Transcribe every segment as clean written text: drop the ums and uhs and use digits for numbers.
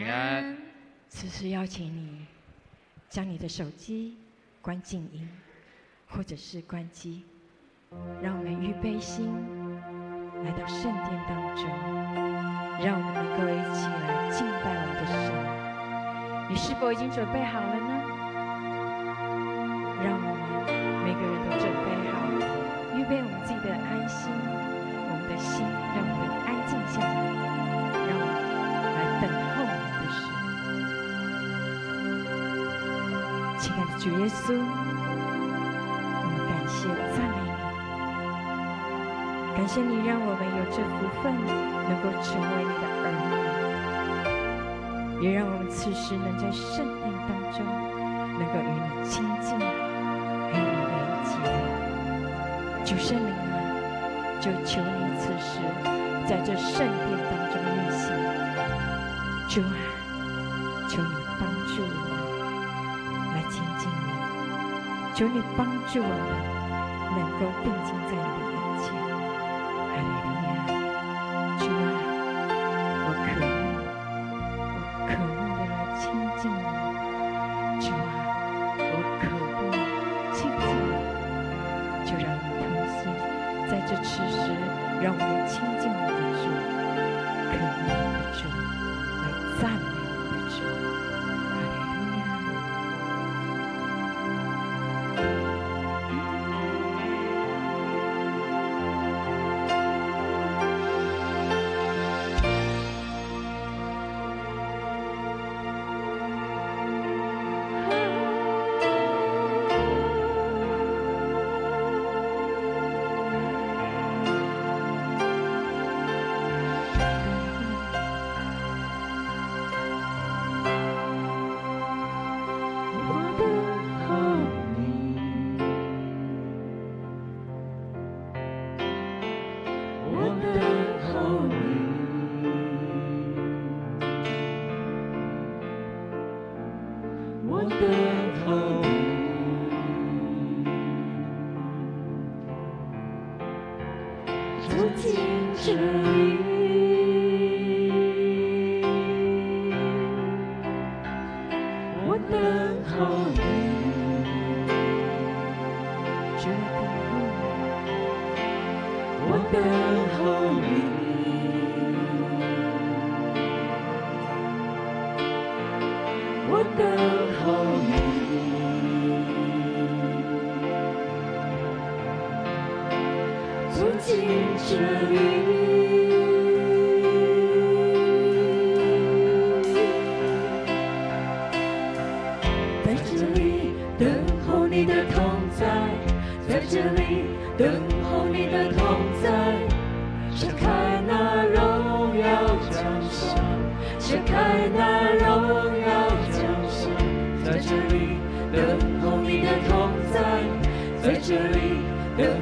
平安。此时邀请你将你的手机关静音，或者是关机，让我们预备心来到圣殿当中，让我们能够一起来敬拜我们的神。你是否已经准备好了呢？让我们每个人都准备好，预备我们自己的安心，我们的心，让我们安静下来，让我们来等候我们的神。亲爱的主耶稣，我们感谢赞美你，感谢你让我们有这福分，能够成为你的儿女，也让我们此时能在圣殿当中，能够与你亲近，与你连结。主圣灵啊，就求你此时在这圣殿当中运行。主啊，求你帮助我们来亲近你，求你帮助我们能够定睛在你的眼前。哈利路亚！主啊，我渴慕的来亲近你。主啊，我渴慕亲近你，就让你同心在这此时，让我们亲近你的主，渴慕你的主，来赞美你的主。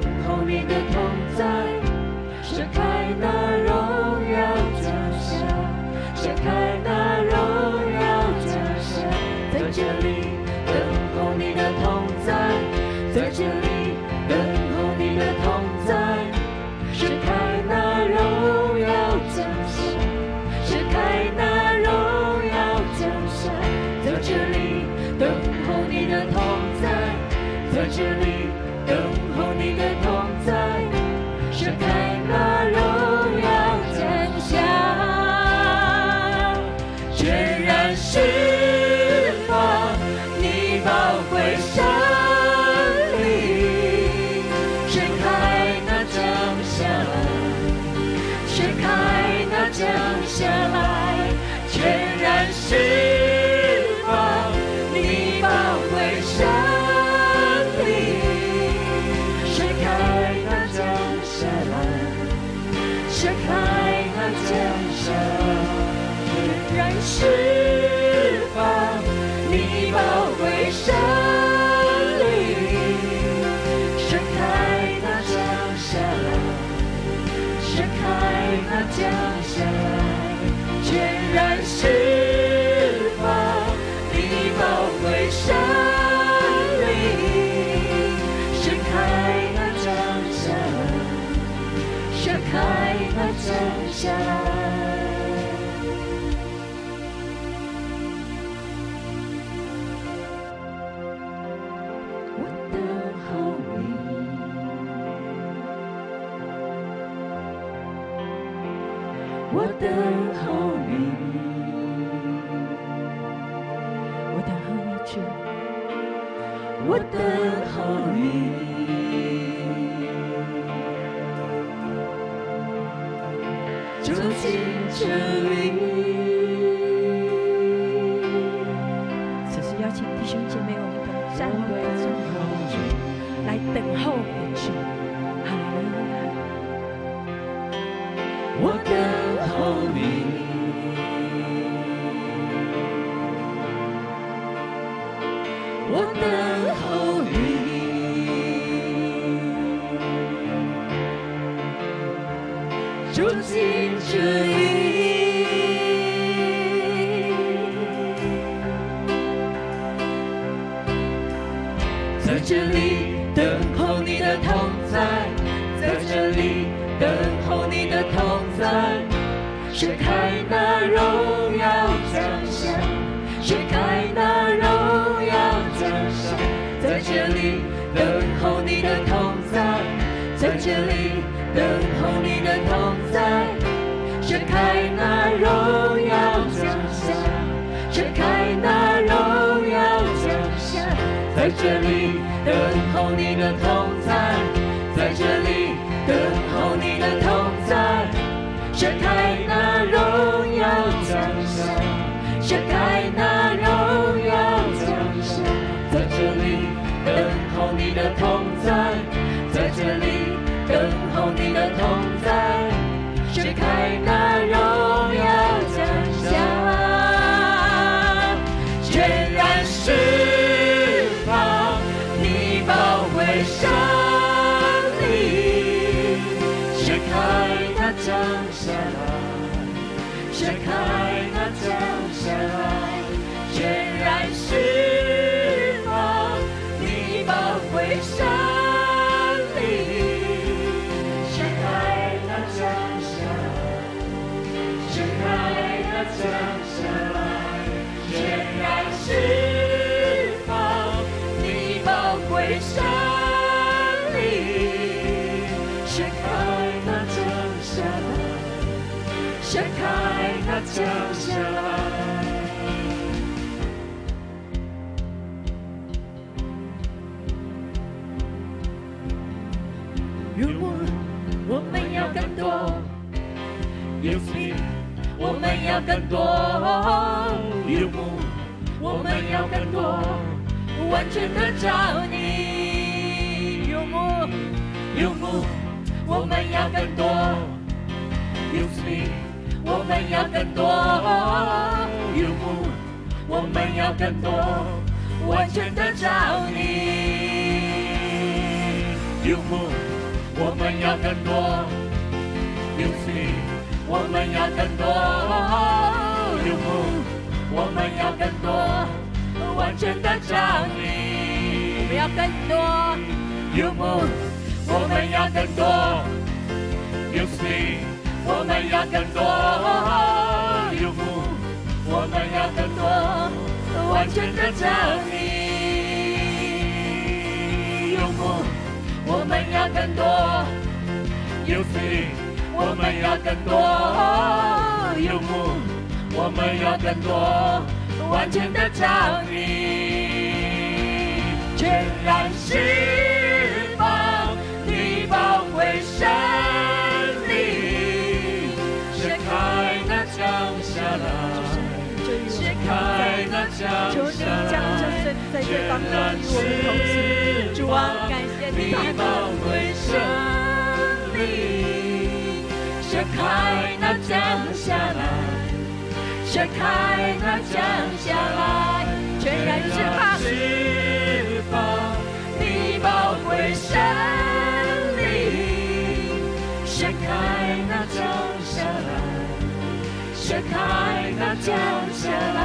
哈利路亚！我等候你，我等候你主，我等候你，走进这里。此时邀请弟兄姐妹，我们都站立在中候，来等候我们主。哈利路亚！我等候你，我等候你，走进这里。在这里等候你的同在，在这里等候你的同在，甩开那荣耀奖项，甩开那荣耀奖项，在这里等候你的同在，在这里等候你的同在，甩开那荣耀奖项，甩开那荣耀奖项，在这里等候你的同在，在这里等候你的同在，甩开那荣耀奖项，甩开那荣耀奖项，在这里等候你的同在，在这里等候你的同在，甩开那荣耀奖项，全然释放你宝贵生命，甩开那降下来，甩开那降下来，全然释放你宝贵生命，甩开那降下来，甩开那降下来，全然释放你宝贵生命，甩开那降下来，甩开那降下来。如果我们要更多，有你，我们要更多，有我们要更多，完全的找你，有我们要更多，有你，我们要更多，有我们要更多，完全的找你，有我们要更多，有你，我们要更多，有我们要更多，完全的找你，我们要更多，有我们要更多，有你，我们要更多，有我们要更多，完全的找你，有我们要更多，有你，我们要更多，有我们要更多，完全的找你，全然释放你宝贵生命，甩开那降下来，甩开那降求你下降来，这圣在这当中与我们同行，主啊，感谢你，你宝贵生命，甩开那降下来，甩开那降下来，全然释放你宝贵生命，甩开那降下来，甩开那降下来，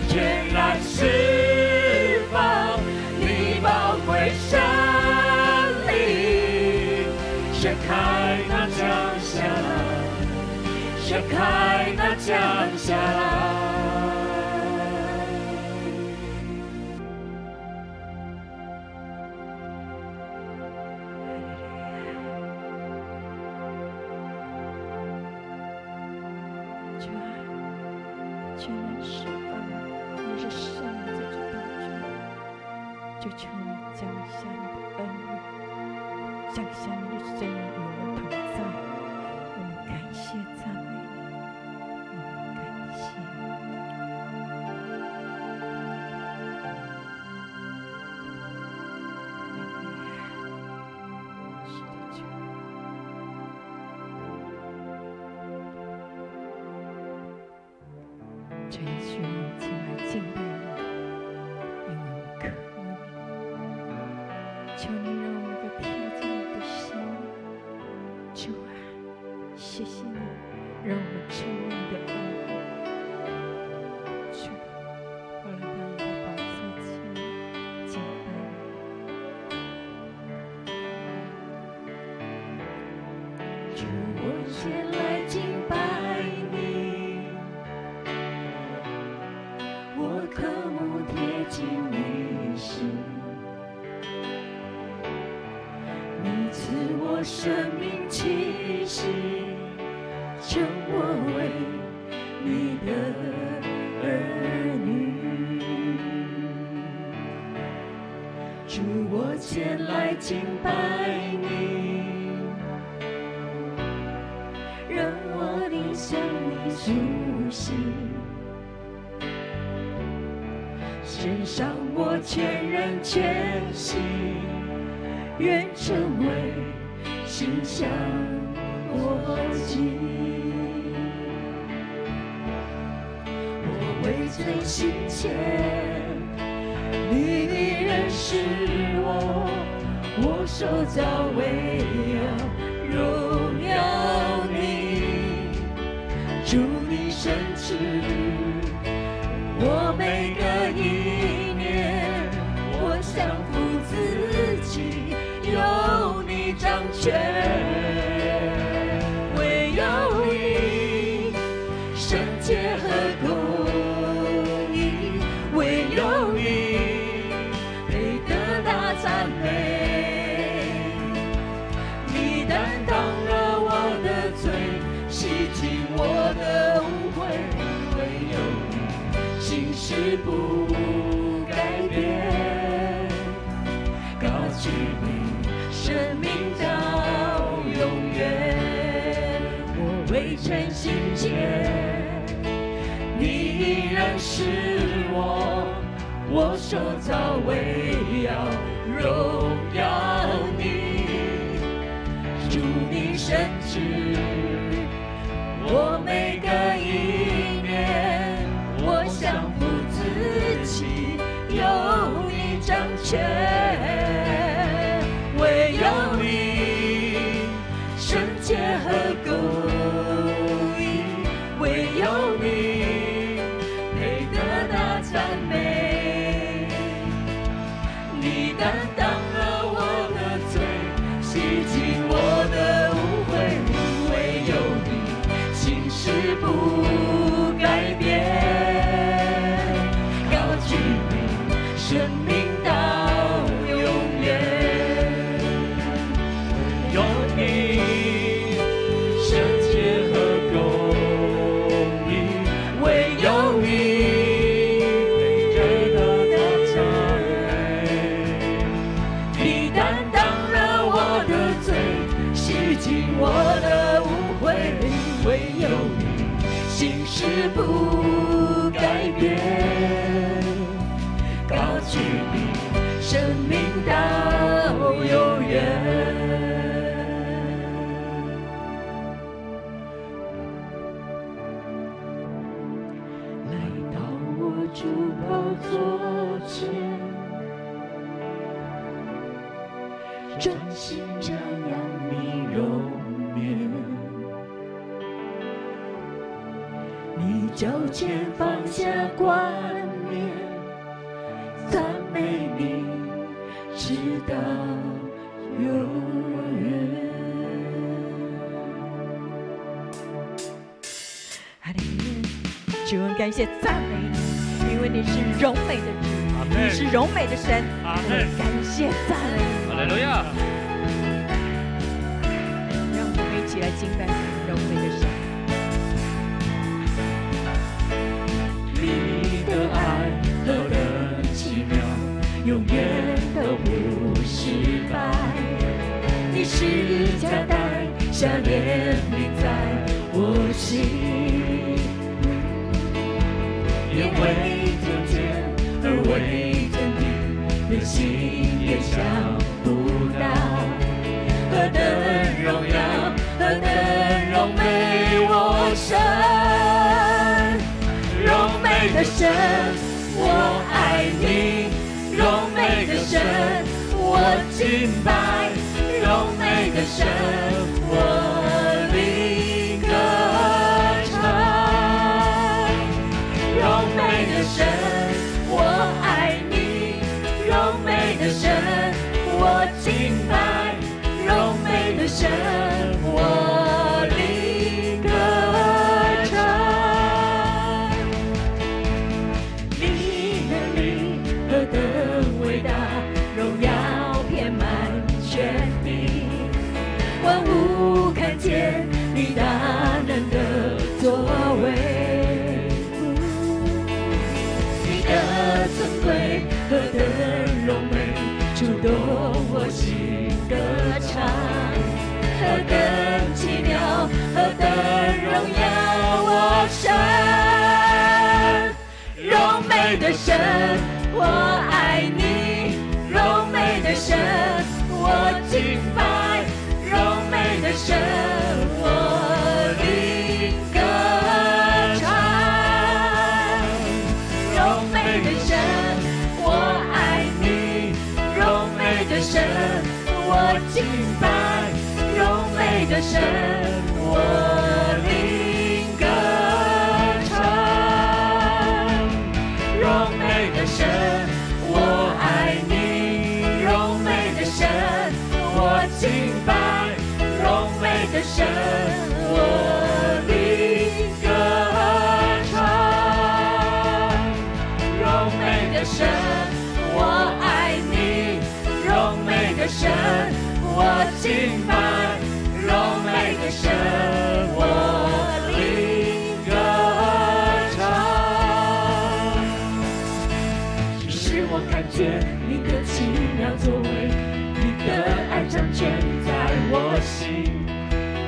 全然释放你宝贵生命，甩开那降下来，甩开那降下来。全然释放，你是圣灵在这当中，就求你降下你的恩典，降下你的圣灵与我们同在。我们感谢赞美你，我们感谢你。是的，主。主耶稣，我们前来敬拜你，因为我们渴慕你。求你让我们能够贴近你的心。主啊，谢谢你，让我们承认你的恩典。主，我来到你的宝座前敬拜你。主，我前来敬拜你，我渴慕贴近你心，你赐我生命气息，称我为你的儿女。主，我前来敬拜你，让我的向你苏醒，献上我全人全心，愿成为馨香火祭。我未曾行前，你认识我，我手早为要荣耀你。主，你深知我每个意念，我降服自己，由你掌权。唯有你圣洁和公义，唯有你配得大赞美。你担当了我的罪，洗净我的污秽，唯有你心事不改变，高举你生命到永远。我未曾行前，你依然是我手早为要荣耀你。主，你深知我每个意念，我降服自己，由你掌权。唯有你圣洁和公义，唯有你配得大赞美。你担当了我的罪，洗净我的污秽，唯有你心事不改变，高举你生命到永远。有你圣洁和公义，唯有你配得大赞美。你担当了我的罪，洗净我的污秽，唯有你心事不改变，高举你生命到永远。来到我主宝座前，专心瞻仰你容颜。你脚前放下冠冕，赞美你直到永远。哈利路亚！主，我们感谢赞美你，因为你是荣美的主，你是荣美的神。阿门。感谢赞美你。哈利路亚！让我们一起来敬拜荣美的神。永远都不失败。你是加带下怜悯在我心，因为天见而为天地，连心也想不到，何等荣耀，何等荣美我神，荣美的神，我爱你，荣美的神，我敬拜，荣美的神，我灵歌唱，荣美的神，我爱你，荣美的神，我敬拜，荣美的神，我灵歌唱。你的灵何等伟大，荣耀遍满全地，万物看见你大能的作为。你的尊贵何等荣美，触动我心歌唱，何等奇妙，何等荣耀我神，荣美的神，我爱你，荣美的神，我敬拜，荣美的神，我灵歌唱，荣美的神，我爱你，荣美的神，我敬拜，荣美的神，我灵歌唱，荣美的神，我爱你，荣美的神，我敬拜，荣美的神，我灵歌唱，荣美的神，我爱你，荣美的神，我敬拜，荣美的神，我灵歌唱。使我看见你的奇妙作为，你的爱掌权在我心，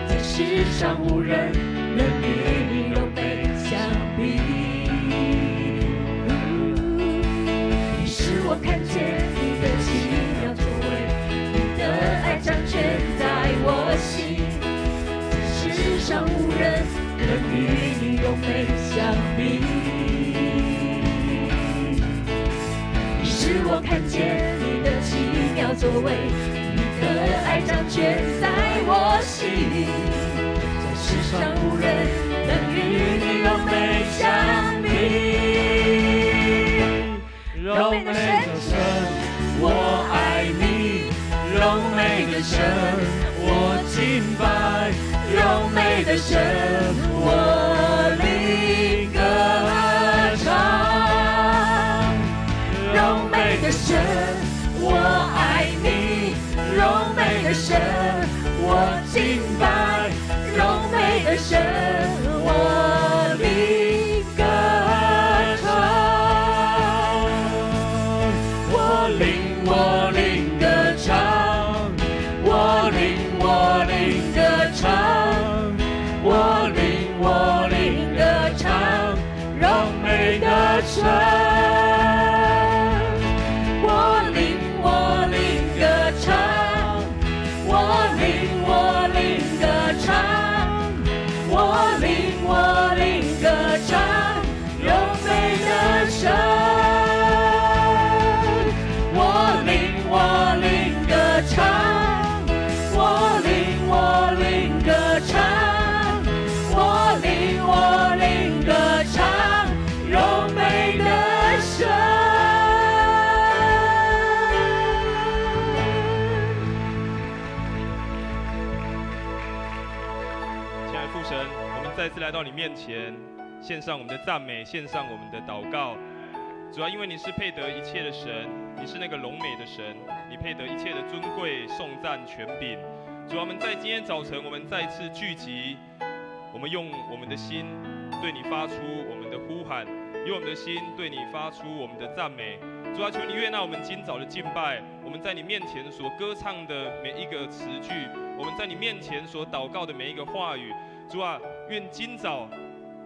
在世上无人能与你荣美相比。你使我看见你的奇妙作为，你的爱掌权在我心，在世上无人能与你荣美相比。使我看见你的奇妙作为，你的爱掌权在我心，在世上无人能与你荣美相比。荣美的神，我爱你，荣美的神，我敬拜，荣美的神，我灵歌唱，荣美的神，我爱你，荣美的神，我敬拜，荣美的神，我灵歌唱，我灵歌唱，我灵歌唱，我灵歌唱，荣美的神。再次来到你面前，献上我们的赞美，献上我们的祷告。主啊，因为你是配得一切的神，你是那个荣美的神，你配得一切的尊贵、颂赞、权柄。主啊，我们在今天早晨，我们再次聚集，我们用我们的心对你发出我们的呼喊，用我们的心对你发出我们的赞美。主啊，求你悦纳我们今早的敬拜，我们在你面前所歌唱的每一个词句，我们在你面前所祷告的每一个话语。主啊，愿今早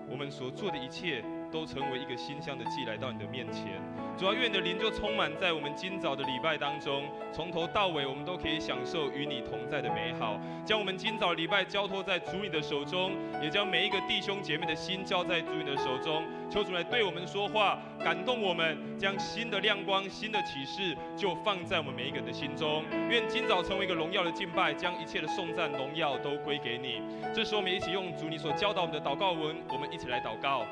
我们所做的一切都成为一个馨香的祭来到你的面前。主啊，愿你的灵就充满在我们今早的礼拜当中，从头到尾我们都可以享受与你同在的美好。将我们今早礼拜交托在主你的手中，也将每一个弟兄姐妹的心交在主你的手中。求主来对我们说话，感动我们，将新的亮光、新的启示就放在我们每一个人的心中。愿今早成为一个荣耀的敬拜，将一切的颂赞、荣耀都归给你。这时候我们一起用主你所教导我们的祷告文，我们一起来祷告。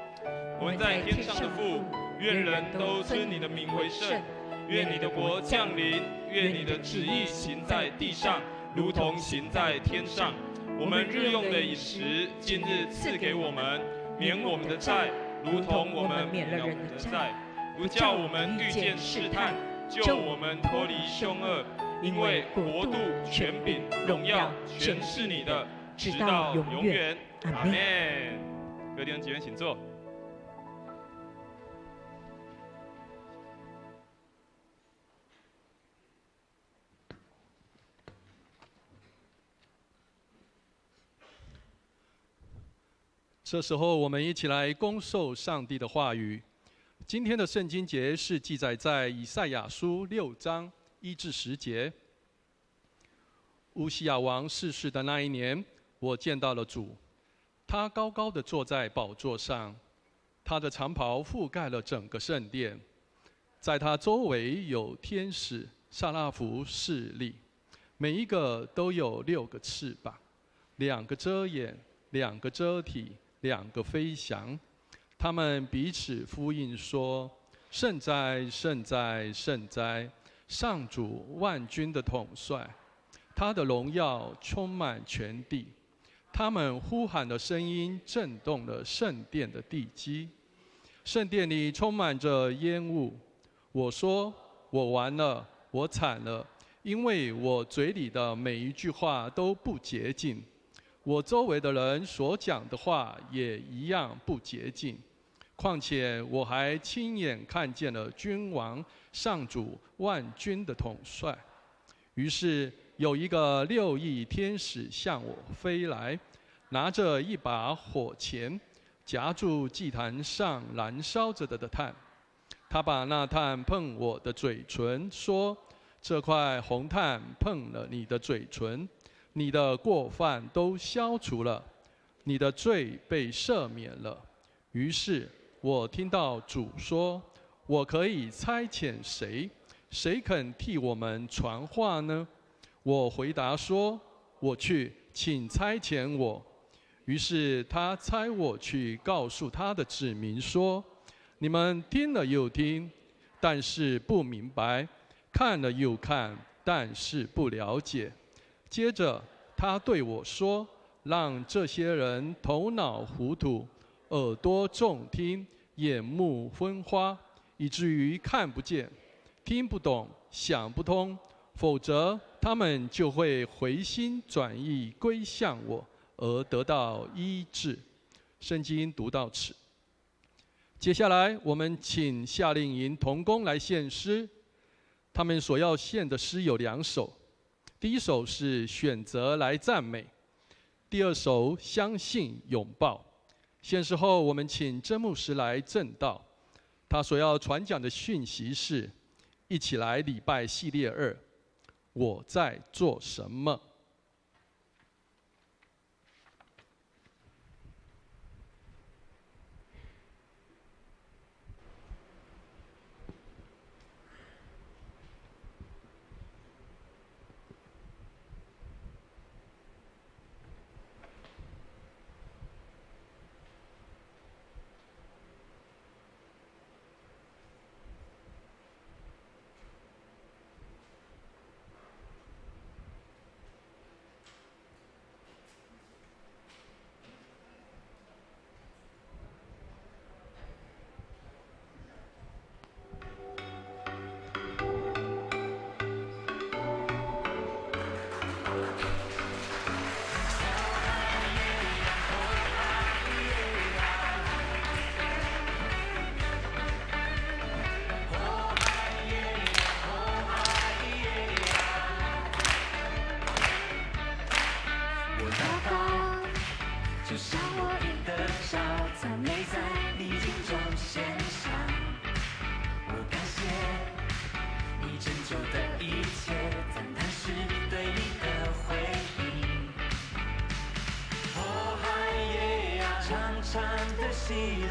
我们在天上的父，愿人都尊你的名为圣。愿你的国降临，愿你的旨意行在地上，如同行在天上。我们日用的饮食，今日赐给我们，免我们的债，如同我们免了人的债，不叫我们遇见试探，救我们脱离凶恶。因为国度、权柄、荣耀，全是你的，直到永远。阿们。各位弟兄姐妹，请坐。这时候，我们一起来恭受上帝的话语。今天的圣经节是记载在以赛亚书6章1至10节。乌西亚王逝世的那一年，我见到了主，他高高地坐在宝座上，他的长袍覆盖了整个圣殿，在他周围有天使、撒拉弗侍立，每一个都有6个翅膀，2个遮眼，2个遮体，2个飞翔。他们彼此呼应说：圣哉，圣哉，圣哉！上主万军的统帅，他的荣耀充满全地。他们呼喊的声音震动了圣殿的地基，圣殿里充满着烟雾。我说：我完了，我惨了，因为我嘴里的每一句话都不洁净，我周围的人所讲的话也一样不洁净。况且我还亲眼看见了君王、上主万军的统帅。于是有一个6翼天使向我飞来，拿着一把火钳，夹住祭坛上燃烧着的炭。他把那炭碰我的嘴唇，说：这块红炭碰了你的嘴唇，你的过犯都消除了，你的罪被赦免了。于是我听到主说：我可以差遣谁？谁肯替我们传话呢？我回答说：我去，请差遣我。于是他差我去告诉他的子民说：你们听了又听，但是不明白；看了又看，但是不了解。接着他对我说：让这些人头脑糊涂，耳朵重听，眼目昏花，以至于看不见、听不懂、想不通，否则他们就会回心转意，归向我，而得到医治。圣经读到此。接下来，我们请夏令营同工来献诗。他们所要献的诗有2首，第一首是选择来赞美，第2首相信拥抱。献诗后，我们请曾牧师来证道。他所要传讲的讯息是：一起来礼拜系列2，我在做什么？就像我应得着赞美在你镜中献上。我感谢你拯救的一切，赞叹是对你的回应。哦，海耶呀，长长的喜乐，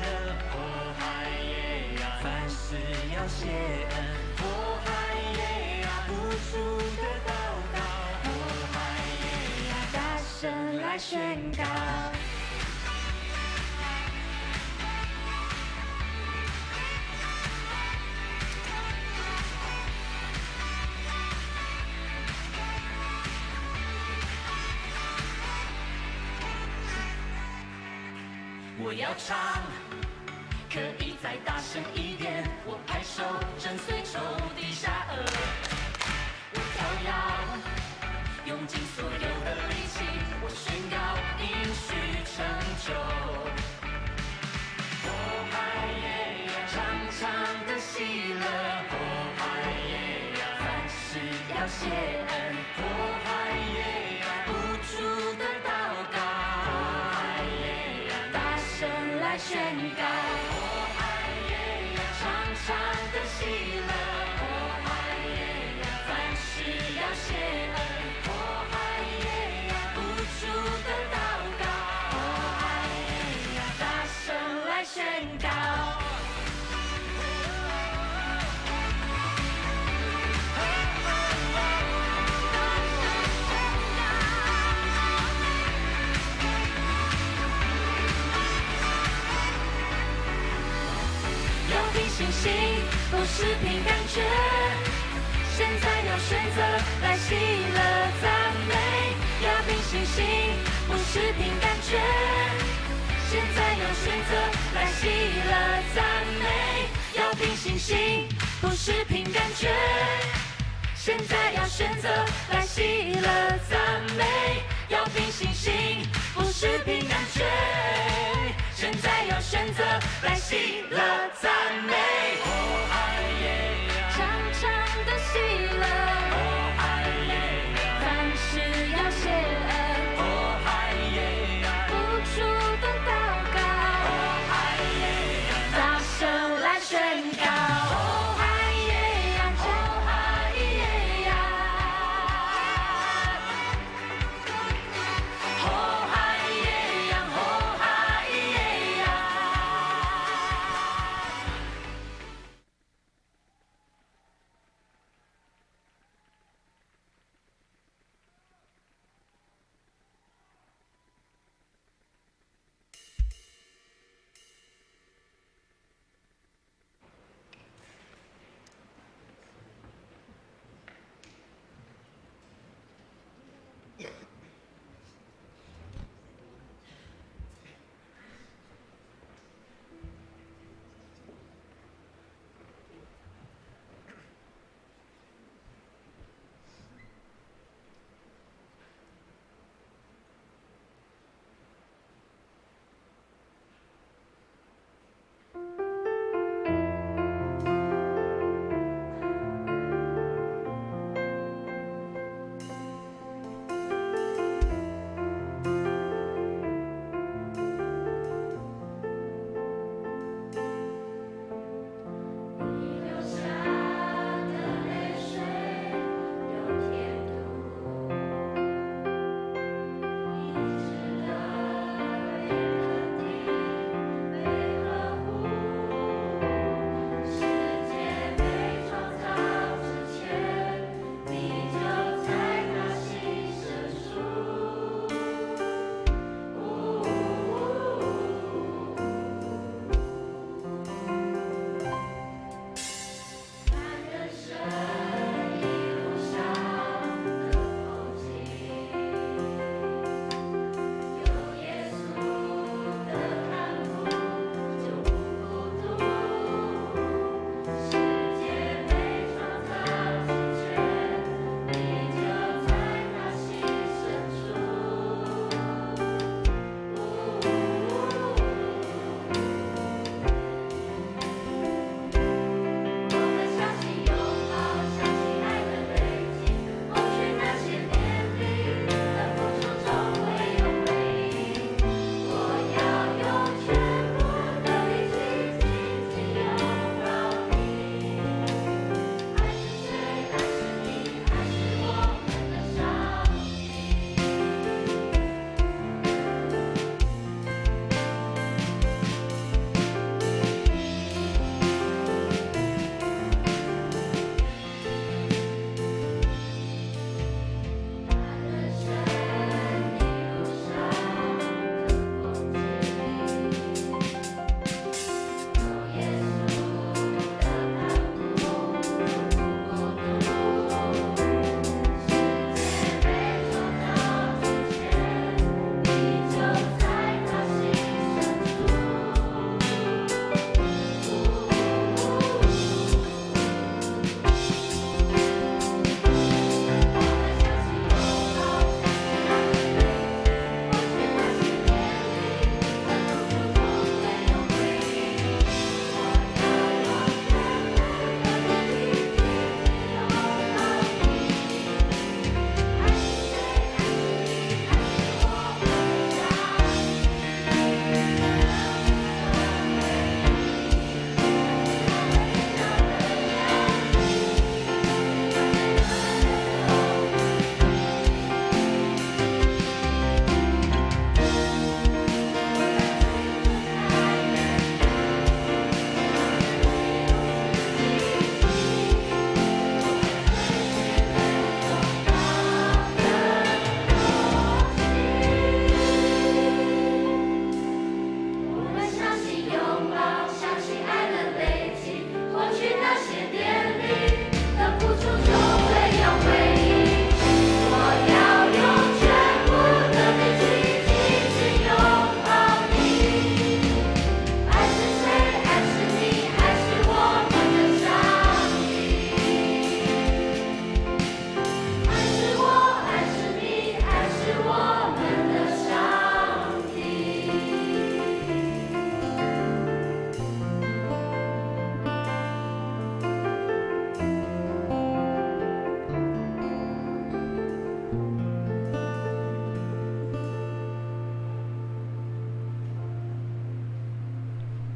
哦，海耶呀，凡事要谢恩，哦，海耶呀，无数的祷告，哦，海耶呀，大声来宣告。我要唱，可以再大声一点。我拍手，震碎仇敌下颚。我跳跃，用尽所有的力气。我宣告应许成就。哦，海耶呀，长长的喜乐。哦，海耶呀，凡事要谢恩。哦，海耶呀，无助的祷告。宣告，哦，海耶呀，长长的喜乐，哦，海耶呀，凡事要谢恩，哦，海耶呀，无助的祷告，哦，海耶呀，大声来宣告。信心不是凭感觉，现在要选择来喜乐赞美。要凭信心，不是凭感觉，现在要选择来喜乐赞美。要凭信心，不是凭感觉，现在要选择来喜乐赞美。要凭信心，不是凭感觉，现在要选择来喜乐赞美。哦，海耶呀，长长的喜乐。哦，海耶呀，凡事要谢恩。哦，海耶呀，无助的祷告。哦，海耶呀，大声来宣告。哦，海耶呀，哦，海耶呀，哦，海耶呀，哦。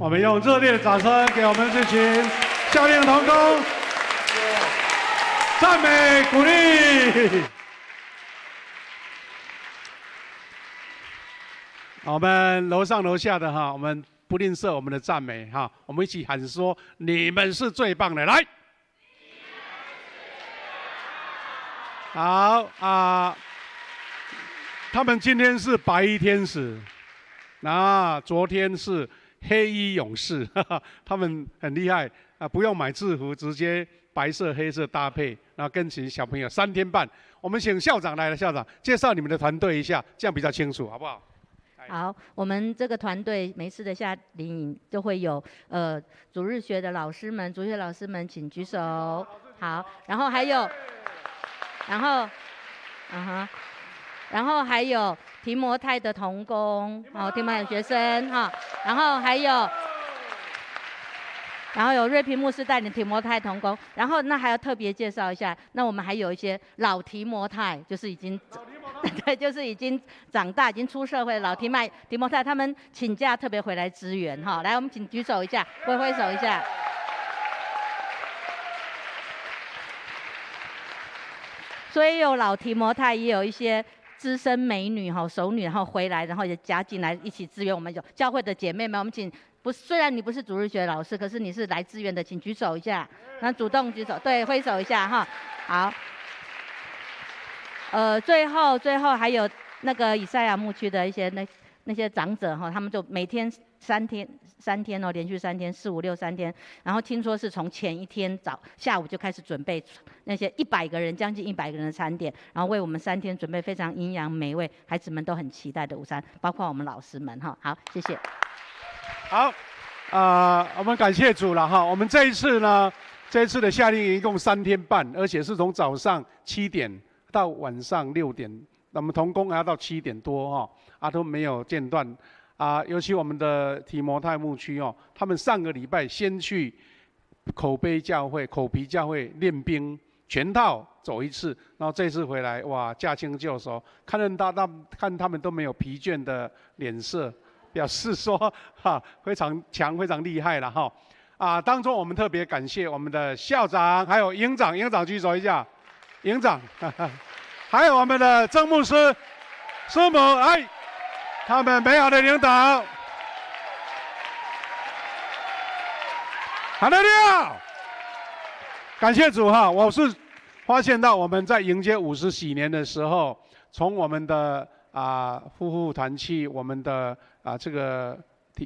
我们用热烈的掌声给我们这群夏令营同工赞美鼓励。我们楼上楼下的哈，我们不吝啬我们的赞美哈，我们一起喊说：你们是最棒的！来，好啊。他们今天是白衣天使，昨天是黑衣勇士，他们很厉害啊，不用买制服，直接白色黑色搭配，然后跟群小朋友3天半。我们请校长来了，校长介绍你们的团队一下，这样比较清楚，好不好？好，我们这个团队每次的夏令营都会有主日学的老师们，主日学老师们请举手。好，然后还有，然后还有提摩太的同工，提摩太的学生哈，然后有瑞平牧师带领提摩太同工，然后那还要特别介绍一下，那我们还有一些老提摩太，就是已经对，就是已经长大、已经出社会的老提摩太，他们请假特别回来支援哈。来，我们请举手一下，挥挥手一下。所以有老提摩太，也有一些资深美女哈、熟女，然后回来，然后也加进来一起支援我们有教会的姐妹们。我们请虽然你不是主日学老师，可是你是来支援的，请举手一下，那主动举手，对，挥手一下哈。好。最后还有那个以赛亚牧区的一些那些长者哈，他们就每天3天哦，连续3天，4、5、6 3天，然后听说是从前一天下午就开始准备那些100个人，将近100个人的餐点，然后为我们3天准备非常营养美味，孩子们都很期待的午餐，包括我们老师们哈。好，谢谢。好，我们感谢主了哈。我们这一次的夏令营一共3天半，而且是从早上7点。到晚上6点，那么同工还要到7点多哈，都没有间断尤其我们的提摩太牧区他们上个礼拜先去口碑教会、口皮教会练兵，全套走一次，然后这次回来哇，驾轻就熟，看他们都没有疲倦的脸色，表示说非常强、非常厉害了哈当中我们特别感谢我们的校长还有营长举手一下。营长，还有我们的郑牧师、师母，他们美好的领导，哈利路亚！感谢主哈！我是发现到我们在迎接50禧年的时候，从我们的夫妇团契，我们的这个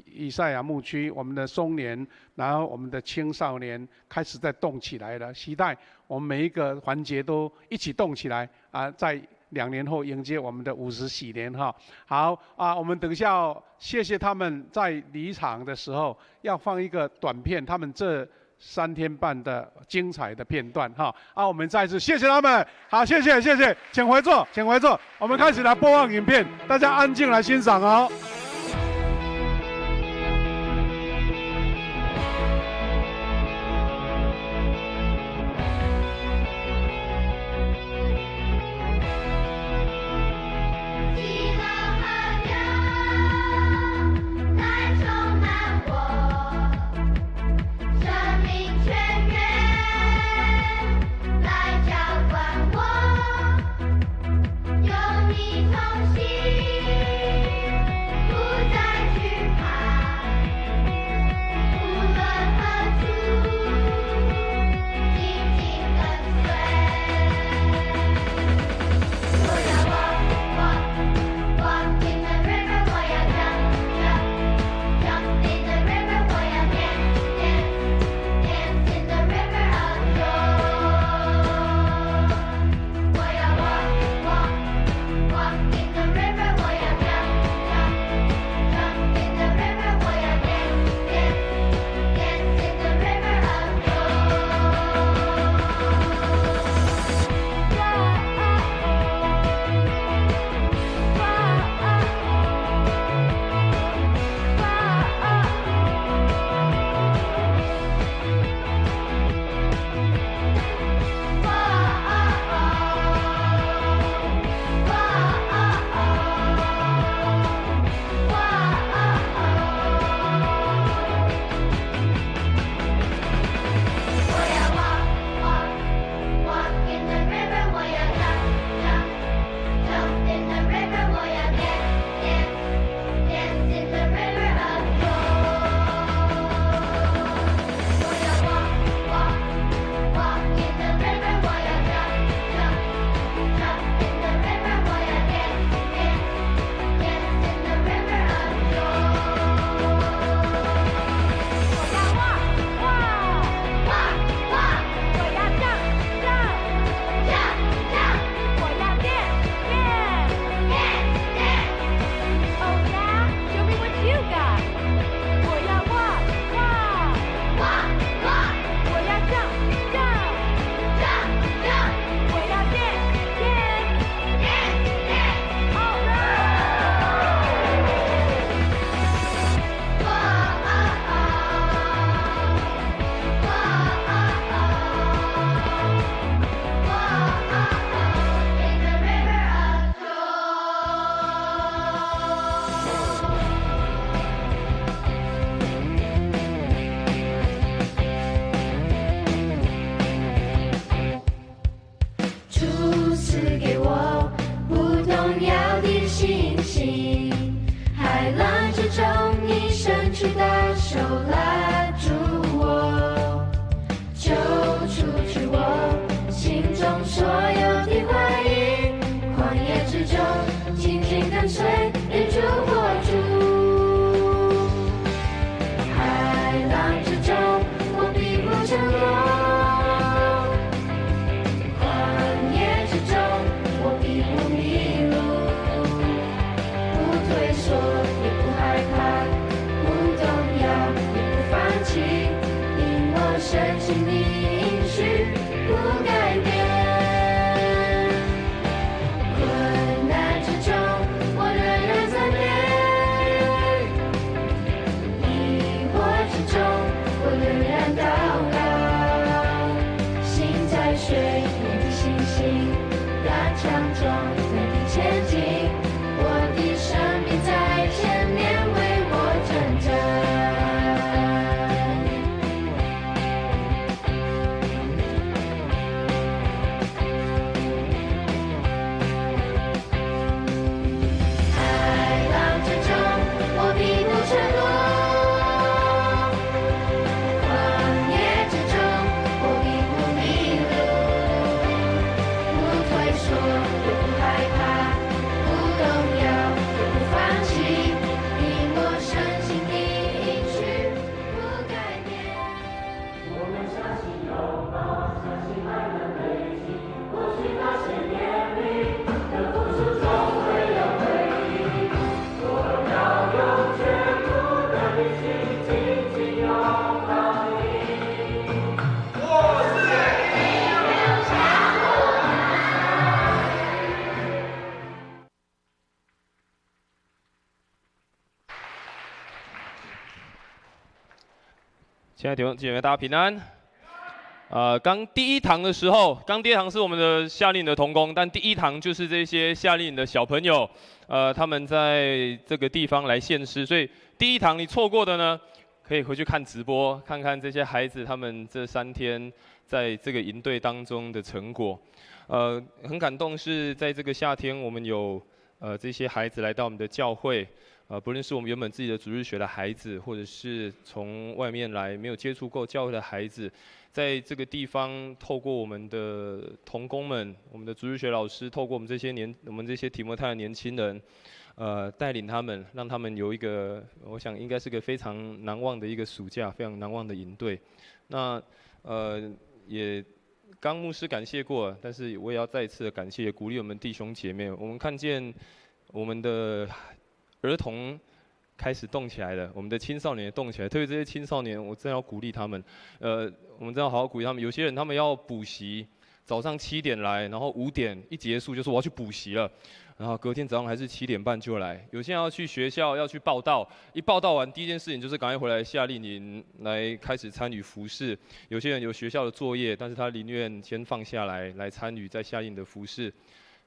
以赛亚牧区，我们的松年，然后我们的青少年开始在动起来了，期待我们每一个环节都一起动起来在2年后迎接我们的50禧年哈。好我们等一下谢谢他们在离场的时候要放一个短片，他们这3天半的精彩的片段哈我们再次谢谢他们，好，谢谢，请回座，我们开始来播放影片，大家安静来欣赏哦。有你同行。之中，你伸出的手拉住我，就除去我心中所有的怀疑。旷野之中，紧紧跟随，连主活主。海浪之中，我必不沉落。深信你应许不改变，困难之中我仍然在面，疑惑之中我仍然祷告，心在睡，你的信心要强壮，在你前进，我的生命在前面为我征战。亲爱的弟兄姐妹，大家平安。刚第一堂的时候，第一堂是我们的夏令营的同工，但第一堂就是这些夏令营的小朋友，他们在这个地方来献诗，所以第一堂你错过的呢，可以回去看直播，看看这些孩子他们这3天在这个营队当中的成果。很感动是在这个夏天，我们有这些孩子来到我们的教会。不论是我们原本自己的主日学的孩子，或者是从外面来没有接触过教会的孩子，在这个地方透过我们的同工们、我们的主日学老师，透过我们这些提摩太的年轻人，带领他们，让他们有一个，我想应该是个非常难忘的一个暑假，非常难忘的营队。那也刚牧师感谢过，但是我也要再一次的感谢，鼓励我们弟兄姐妹。我们看见我们的儿童开始动起来了，我们的青少年也动起来，特别这些青少年，我真的要鼓励他们。我们真的要好好鼓励他们。有些人他们要补习，早上7点来，然后5点一结束就说我要去补习了，然后隔天早上还是7点半就来。有些人要去学校要去报到，一报到完第一件事情就是赶快回来夏令营来开始参与服事。有些人有学校的作业，但是他宁愿先放下来参与在夏令营的服事。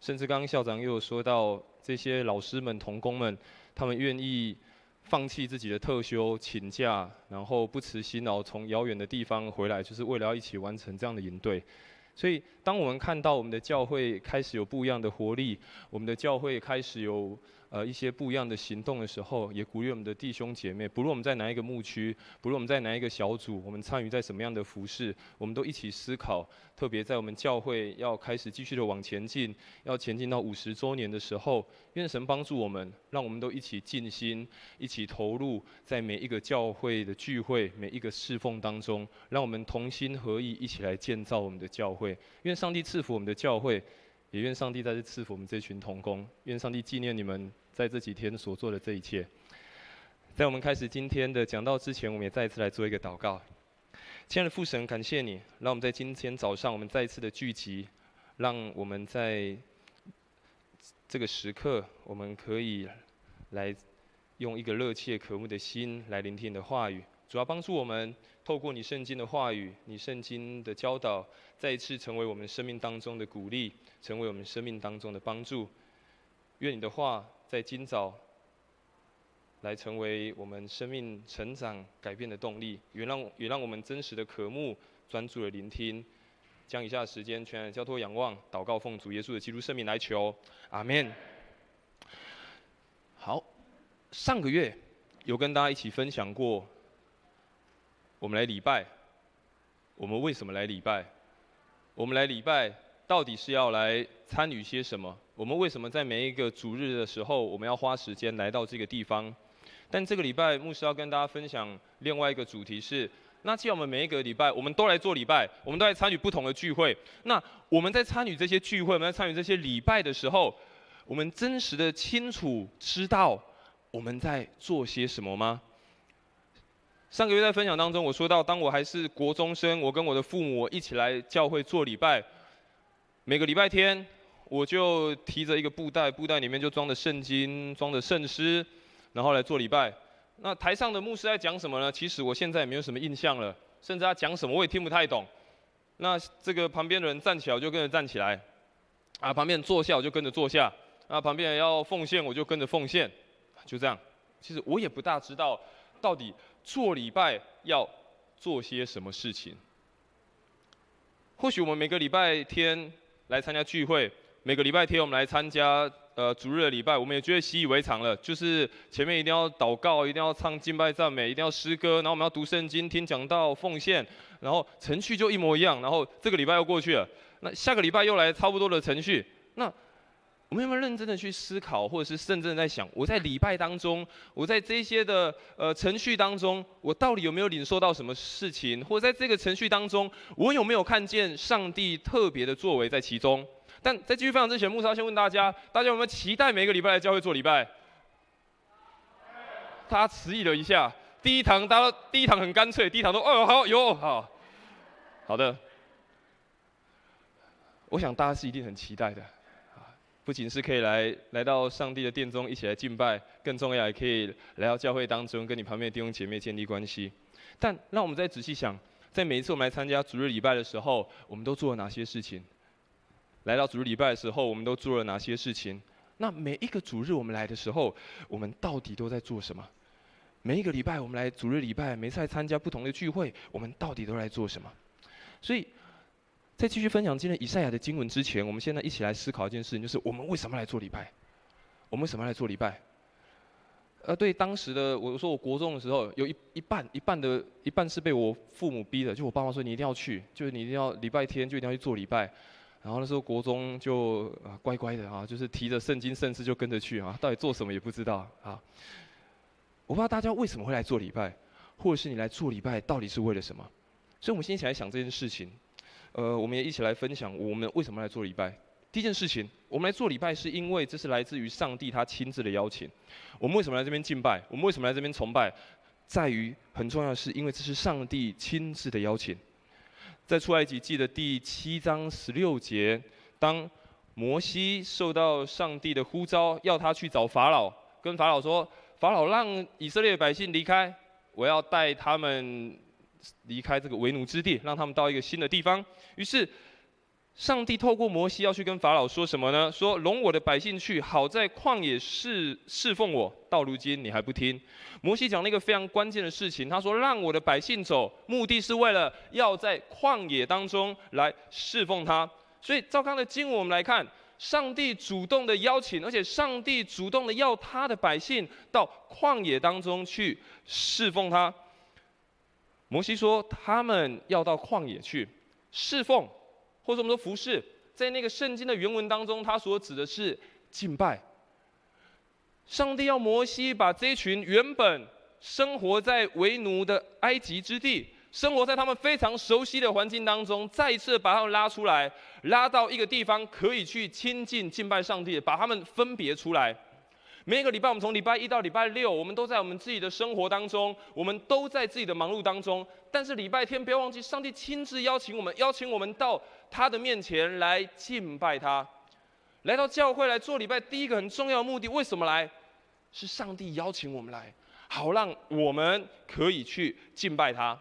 甚至刚刚校长又有说到，这些老师们、同工们，他们愿意放弃自己的特休、请假，然后不辞辛劳从遥远的地方回来，就是为了要一起完成这样的营队。所以，当我们看到我们的教会开始有不一样的活力，我们的教会开始有一些不一样的行动的时候，也鼓励我们的弟兄姐妹，不论我们在哪一个牧区，不论我们在哪一个小组，我们参与在什么样的服事，我们都一起思考。特别在我们教会要开始继续的往前进，要前进到50周年的时候，愿神帮助我们，让我们都一起尽心，一起投入在每一个教会的聚会、每一个侍奉当中，让我们同心合意，一起来建造我们的教会。愿上帝赐福我们的教会，也愿上帝在这赐福我们这群同工。愿上帝纪念你们在这几天所做的这一切。在我们开始今天的讲道之前，我们也再一次来做一个祷告。亲爱的父神，感谢你，让我们在今天早上我们再一次的聚集，让我们在这个时刻，我们可以来用一个热切渴慕的心来聆听你的话语。主要帮助我们透过你圣经的话语，你圣经的教导，再一次成为我们生命当中的鼓励，成为我们生命当中的帮助。愿你的话在今早来成为我们生命成长改变的动力，也让我们真实的渴慕，专注的聆听。将以下的时间全然交托仰望，祷告奉主耶稣的基督圣名来求，阿们。好，上个月有跟大家一起分享过，我们来礼拜，我们为什么来礼拜？我们来礼拜到底是要来参与些什么？我们为什么在每一个主日的时候，我们要花时间来到这个地方？但这个礼拜牧师要跟大家分享另外一个主题是，那既然我们每一个礼拜我们都来做礼拜，我们都来参与不同的聚会，那我们在参与这些聚会，我们在参与这些礼拜的时候，我们真实的清楚知道我们在做些什么吗？上个月在分享当中，我说到，当我还是国中生，我跟我的父母一起来教会做礼拜，每个礼拜天，我就提着一个布袋，布袋里面就装着圣经，装着圣诗，然后来做礼拜。那台上的牧师在讲什么呢？其实我现在也没有什么印象了，甚至他讲什么我也听不太懂。那这个旁边的人站起来，我就跟着站起来；啊，旁边人坐下，我就跟着坐下；啊，旁边人要奉献，我就跟着奉献，就这样。其实我也不大知道到底做礼拜要做些什么事情。或许我们每个礼拜天来参加聚会，每个礼拜天我们来参加主日的礼拜，我们也觉得习以为常了，就是前面一定要祷告，一定要唱敬拜赞美，一定要诗歌，然后我们要读圣经、听讲道、奉献，然后程序就一模一样，然后这个礼拜又过去了，那下个礼拜又来差不多的程序，那我们有没有认真的去思考，或者是认真的在想，我在礼拜当中，我在这些的程序当中，我到底有没有领受到什么事情，或者在这个程序当中，我有没有看见上帝特别的作为在其中？但在继续分享之前，牧师要先问大家有没有期待每个礼拜来教会做礼拜？大家迟疑了一下，第一堂很干脆，第一堂都好有好的，我想大家是一定很期待的。不仅是可以来到上帝的殿中一起来敬拜，更重要也可以来到教会当中跟你旁边的弟兄姐妹建立关系。但让我们再仔细想，在每一次我们来参加主日礼拜的时候，我们都做了哪些事情？来到主日礼拜的时候，我们都做了哪些事情？那每一个主日我们来的时候，我们到底都在做什么？每一个礼拜我们来主日礼拜，每次来参加不同的聚会，我们到底都在做什么？所以，在继续分享今天以赛亚的经文之前，我们现在一起来思考一件事情，就是我们为什么来做礼拜？我们为什么来做礼拜？对当时的我说，我国中的时候有一半是被我父母逼的，就我爸妈说你一定要去，就是你一定要礼拜天就一定要去做礼拜。然后那时候国中就乖乖的啊，就是提着圣经圣诗就跟着去啊，到底做什么也不知道啊。我不知道大家为什么会来做礼拜，或者是你来做礼拜到底是为了什么？所以我们先一起来想这件事情。我们也一起来分享我们为什么来做礼拜。第一件事情，我们来做礼拜是因为这是来自于上帝他亲自的邀请。我们为什么来这边敬拜？我们为什么来这边崇拜？在于很重要的是，因为这是上帝亲自的邀请。在出埃及记的第7章16节，当摩西受到上帝的呼召，要他去找法老，跟法老说：“法老让以色列百姓离开，我要带他们离开这个为奴之地，让他们到一个新的地方。”于是，上帝透过摩西要去跟法老说什么呢？说：“容我的百姓去，好在旷野侍奉我。到如今你还不听。”摩西讲了一个非常关键的事情，他说：“让我的百姓走，目的是为了要在旷野当中来侍奉他。”所以，照刚的经文我们来看，上帝主动的邀请，而且上帝主动的要他的百姓到旷野当中去侍奉他。摩西说，他们要到旷野去侍奉，或者我们说服侍，在那个圣经的原文当中，它所指的是敬拜。上帝要摩西把这一群原本生活在为奴的埃及之地，生活在他们非常熟悉的环境当中，再一次把他们拉出来，拉到一个地方可以去亲近敬拜上帝，把他们分别出来。每一个礼拜，我们从礼拜1到礼拜6，我们都在我们自己的生活当中，我们都在自己的忙碌当中。但是礼拜天，不要忘记，上帝亲自邀请我们到他的面前来敬拜他。来到教会来做礼拜，第一个很重要的目的，为什么来？是上帝邀请我们来，好让我们可以去敬拜他。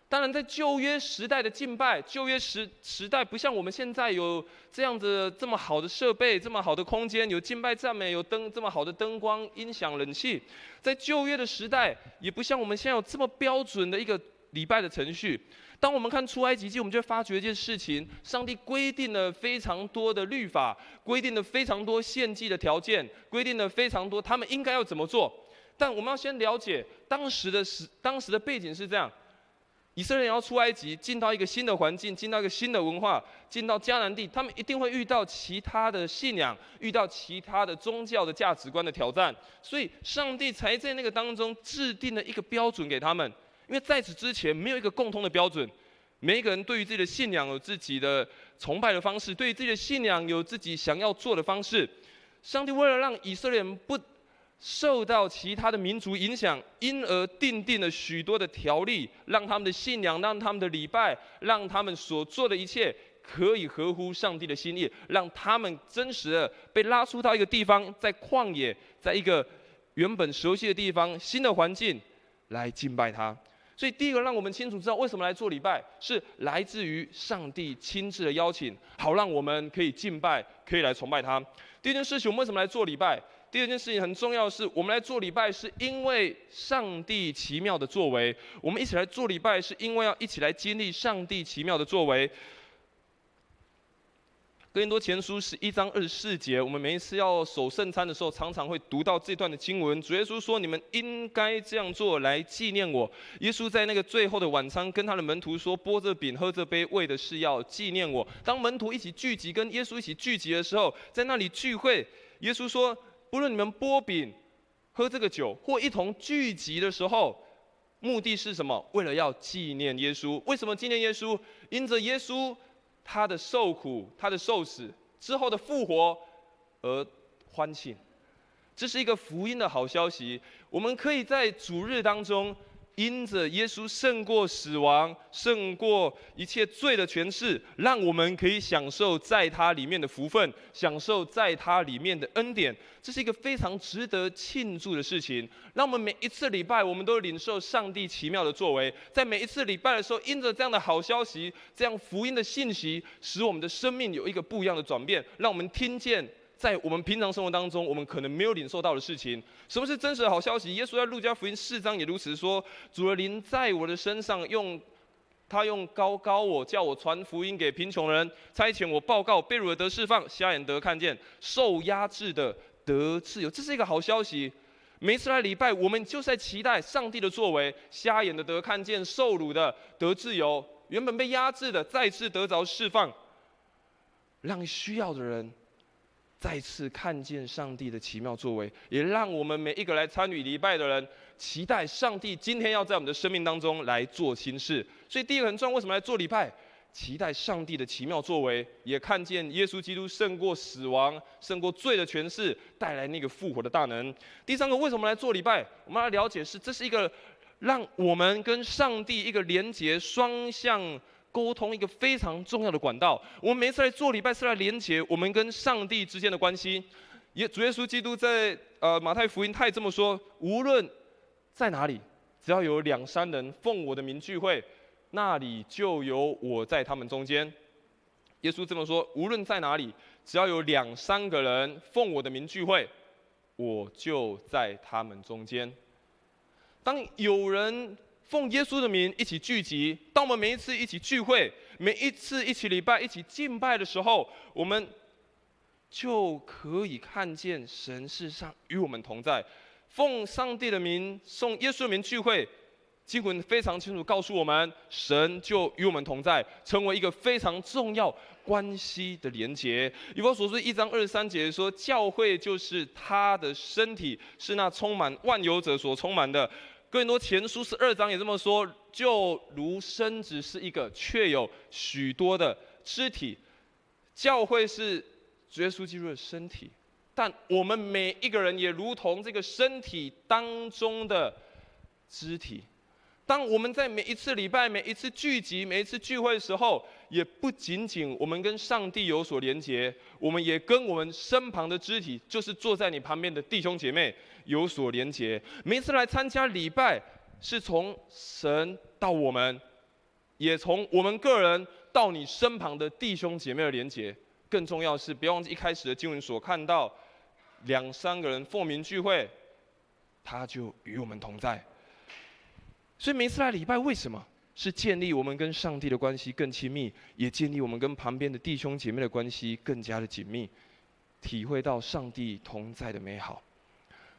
当然，在旧约时代的敬拜，旧约时代不像我们现在有这样子这么好的设备、这么好的空间，有敬拜赞美，有这么好的灯光、音响、冷气。在旧约的时代，也不像我们现在有这么标准的一个礼拜的程序。当我们看出埃及记，我们就会发觉一件事情：上帝规定了非常多的律法，规定了非常多献祭的条件，规定了非常多他们应该要怎么做。但我们要先了解当时的背景是这样：以色列人要出埃及，进到一个新的环境，进到一个新的文化，进到迦南地，他们一定会遇到其他的信仰，遇到其他的宗教的价值观的挑战。所以，上帝才在那个当中制定了一个标准给他们，因为在此之前没有一个共同的标准。每一个人对于自己的信仰有自己的崇拜的方式，对于自己的信仰有自己想要做的方式。上帝为了让以色列人不受到其他的民族影响，因而订定了许多的条例，让他们的信仰，让他们的礼拜，让他们所做的一切可以合乎上帝的心意，让他们真实的被拉出到一个地方，在旷野，在一个原本熟悉的地方，新的环境来敬拜他。所以第一个让我们清楚知道为什么来做礼拜，是来自于上帝亲自的邀请，好让我们可以敬拜，可以来崇拜他。第二件事情，我们为什么来做礼拜？第二件事情很重要的是，我们来做礼拜是因为上帝奇妙的作为。我们一起来做礼拜，是因为要一起来经历上帝奇妙的作为。哥林多前书11章24节，我们每一次要守圣餐的时候，常常会读到这段的经文。主耶稣说：“你们应该这样做，来纪念我。”耶稣在那个最后的晚餐，跟他的门徒说：“拨这饼，喝这杯，为的是要纪念我。”当门徒一起聚集，跟耶稣一起聚集的时候，在那里聚会，耶稣说：“不论你们拨饼、喝这个酒，或一同聚集的时候，目的是什么？为了要纪念耶稣。为什么纪念耶稣？因着耶稣他的受苦、他的受死之后的复活而欢庆。这是一个福音的好消息。我们可以在主日当中，因着耶稣胜过死亡、胜过一切罪的权势，让我们可以享受在他里面的福分，享受在他里面的恩典。这是一个非常值得庆祝的事情。让我们每一次礼拜，我们都领受上帝奇妙的作为。在每一次礼拜的时候，因着这样的好消息，这样福音的信息，使我们的生命有一个不一样的转变，让我们听见在我们平常生活当中，我们可能没有领受到的事情。什么是真实的好消息？耶稣在路加福音4章也如此说：“主的灵在我的身上，他用高高我，叫我传福音给贫穷人，差遣我报告被掳的得释放，瞎眼得看见，受压制的得自由。”这是一个好消息。每一次来礼拜，我们就是在期待上帝的作为，瞎眼的得看见，受掳的得自由，原本被压制的再次得着释放，让需要的人再次看见上帝的奇妙作为，也让我们每一个来参与礼拜的人期待上帝今天要在我们的生命当中来做新事。所以第一个很重要，为什么来做礼拜？期待上帝的奇妙作为，也看见耶稣基督胜过死亡、胜过罪的权势，带来那个复活的大能。第三个，为什么来做礼拜？我们要了解这是一个让我们跟上帝一个连结、双向沟通一个非常重要的管道。我们每一次来做礼拜是来连结我们跟上帝之间的关系。主耶稣基督在马太福音他也这么说：无论在哪里，只要有2、3人奉我的名聚会，那里就有我在他们中间。耶稣这么说：无论在哪里，只要有2、3个人奉我的名聚会，我就在他们中间。当有人奉耶稣的名一起聚集，当我们每一次一起聚会，每一次一起礼拜、一起敬拜的时候，我们就可以看见神事上与我们同在。奉上帝的名、送耶稣的名聚会，经文非常清楚告诉我们，神就与我们同在，成为一个非常重要关系的连结。以弗所书1章23节说：教会就是他的身体，是那充满万有者所充满的。哥林多前书12章也这么说：就如身子是一个，却有许多的肢体。教会是主耶稣基督的身体，但我们每一个人也如同这个身体当中的肢体。当我们在每一次礼拜、每一次聚集、每一次聚会的时候，也不仅仅我们跟上帝有所连结，我们也跟我们身旁的肢体，就是坐在你旁边的弟兄姐妹有所连结。每一次来参加礼拜，是从神到我们，也从我们个人到你身旁的弟兄姐妹的连结。更重要的是，不要忘记一开始的经文所看到，2、3个人奉名聚会，他就与我们同在。所以每次来礼拜，为什么？是建立我们跟上帝的关系更亲密，也建立我们跟旁边的弟兄姐妹的关系更加的紧密，体会到上帝同在的美好。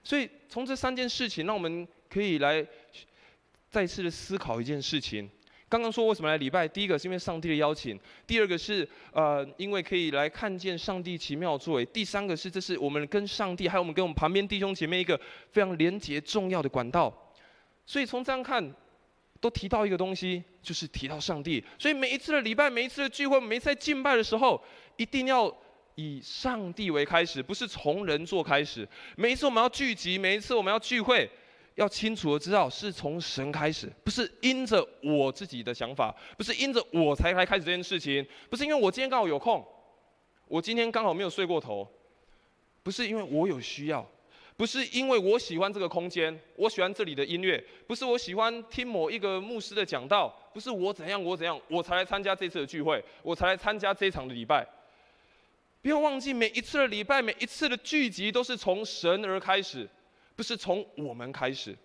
所以从这3件事情，让我们可以来再次的思考一件事情。刚刚说为什么来礼拜？第一个是因为上帝的邀请，第二个是因为可以来看见上帝奇妙的作为，第三个是这是我们跟上帝，还有我们跟我们旁边弟兄姐妹一个非常连结重要的管道。所以从这样看，都提到一个东西，就是提到上帝。所以每一次的礼拜，每一次的聚会，每一次在敬拜的时候，一定要以上帝为开始，不是从人做开始。每一次我们要聚集，每一次我们要聚会，要清楚的知道是从神开始，不是因着我自己的想法，不是因着我才来开始这件事情，不是因为我今天刚好有空，我今天刚好没有睡过头，不是因为我有需要，不是因为我喜欢这个空间，我喜欢这里的音乐，不是我喜欢听某一个牧师的讲道，不是我怎样我才来参加这次的聚会，我才来参加这一场的礼拜。不要忘记，每一次的礼拜，每一次的聚集，都是从神而开始，不是从我们开始。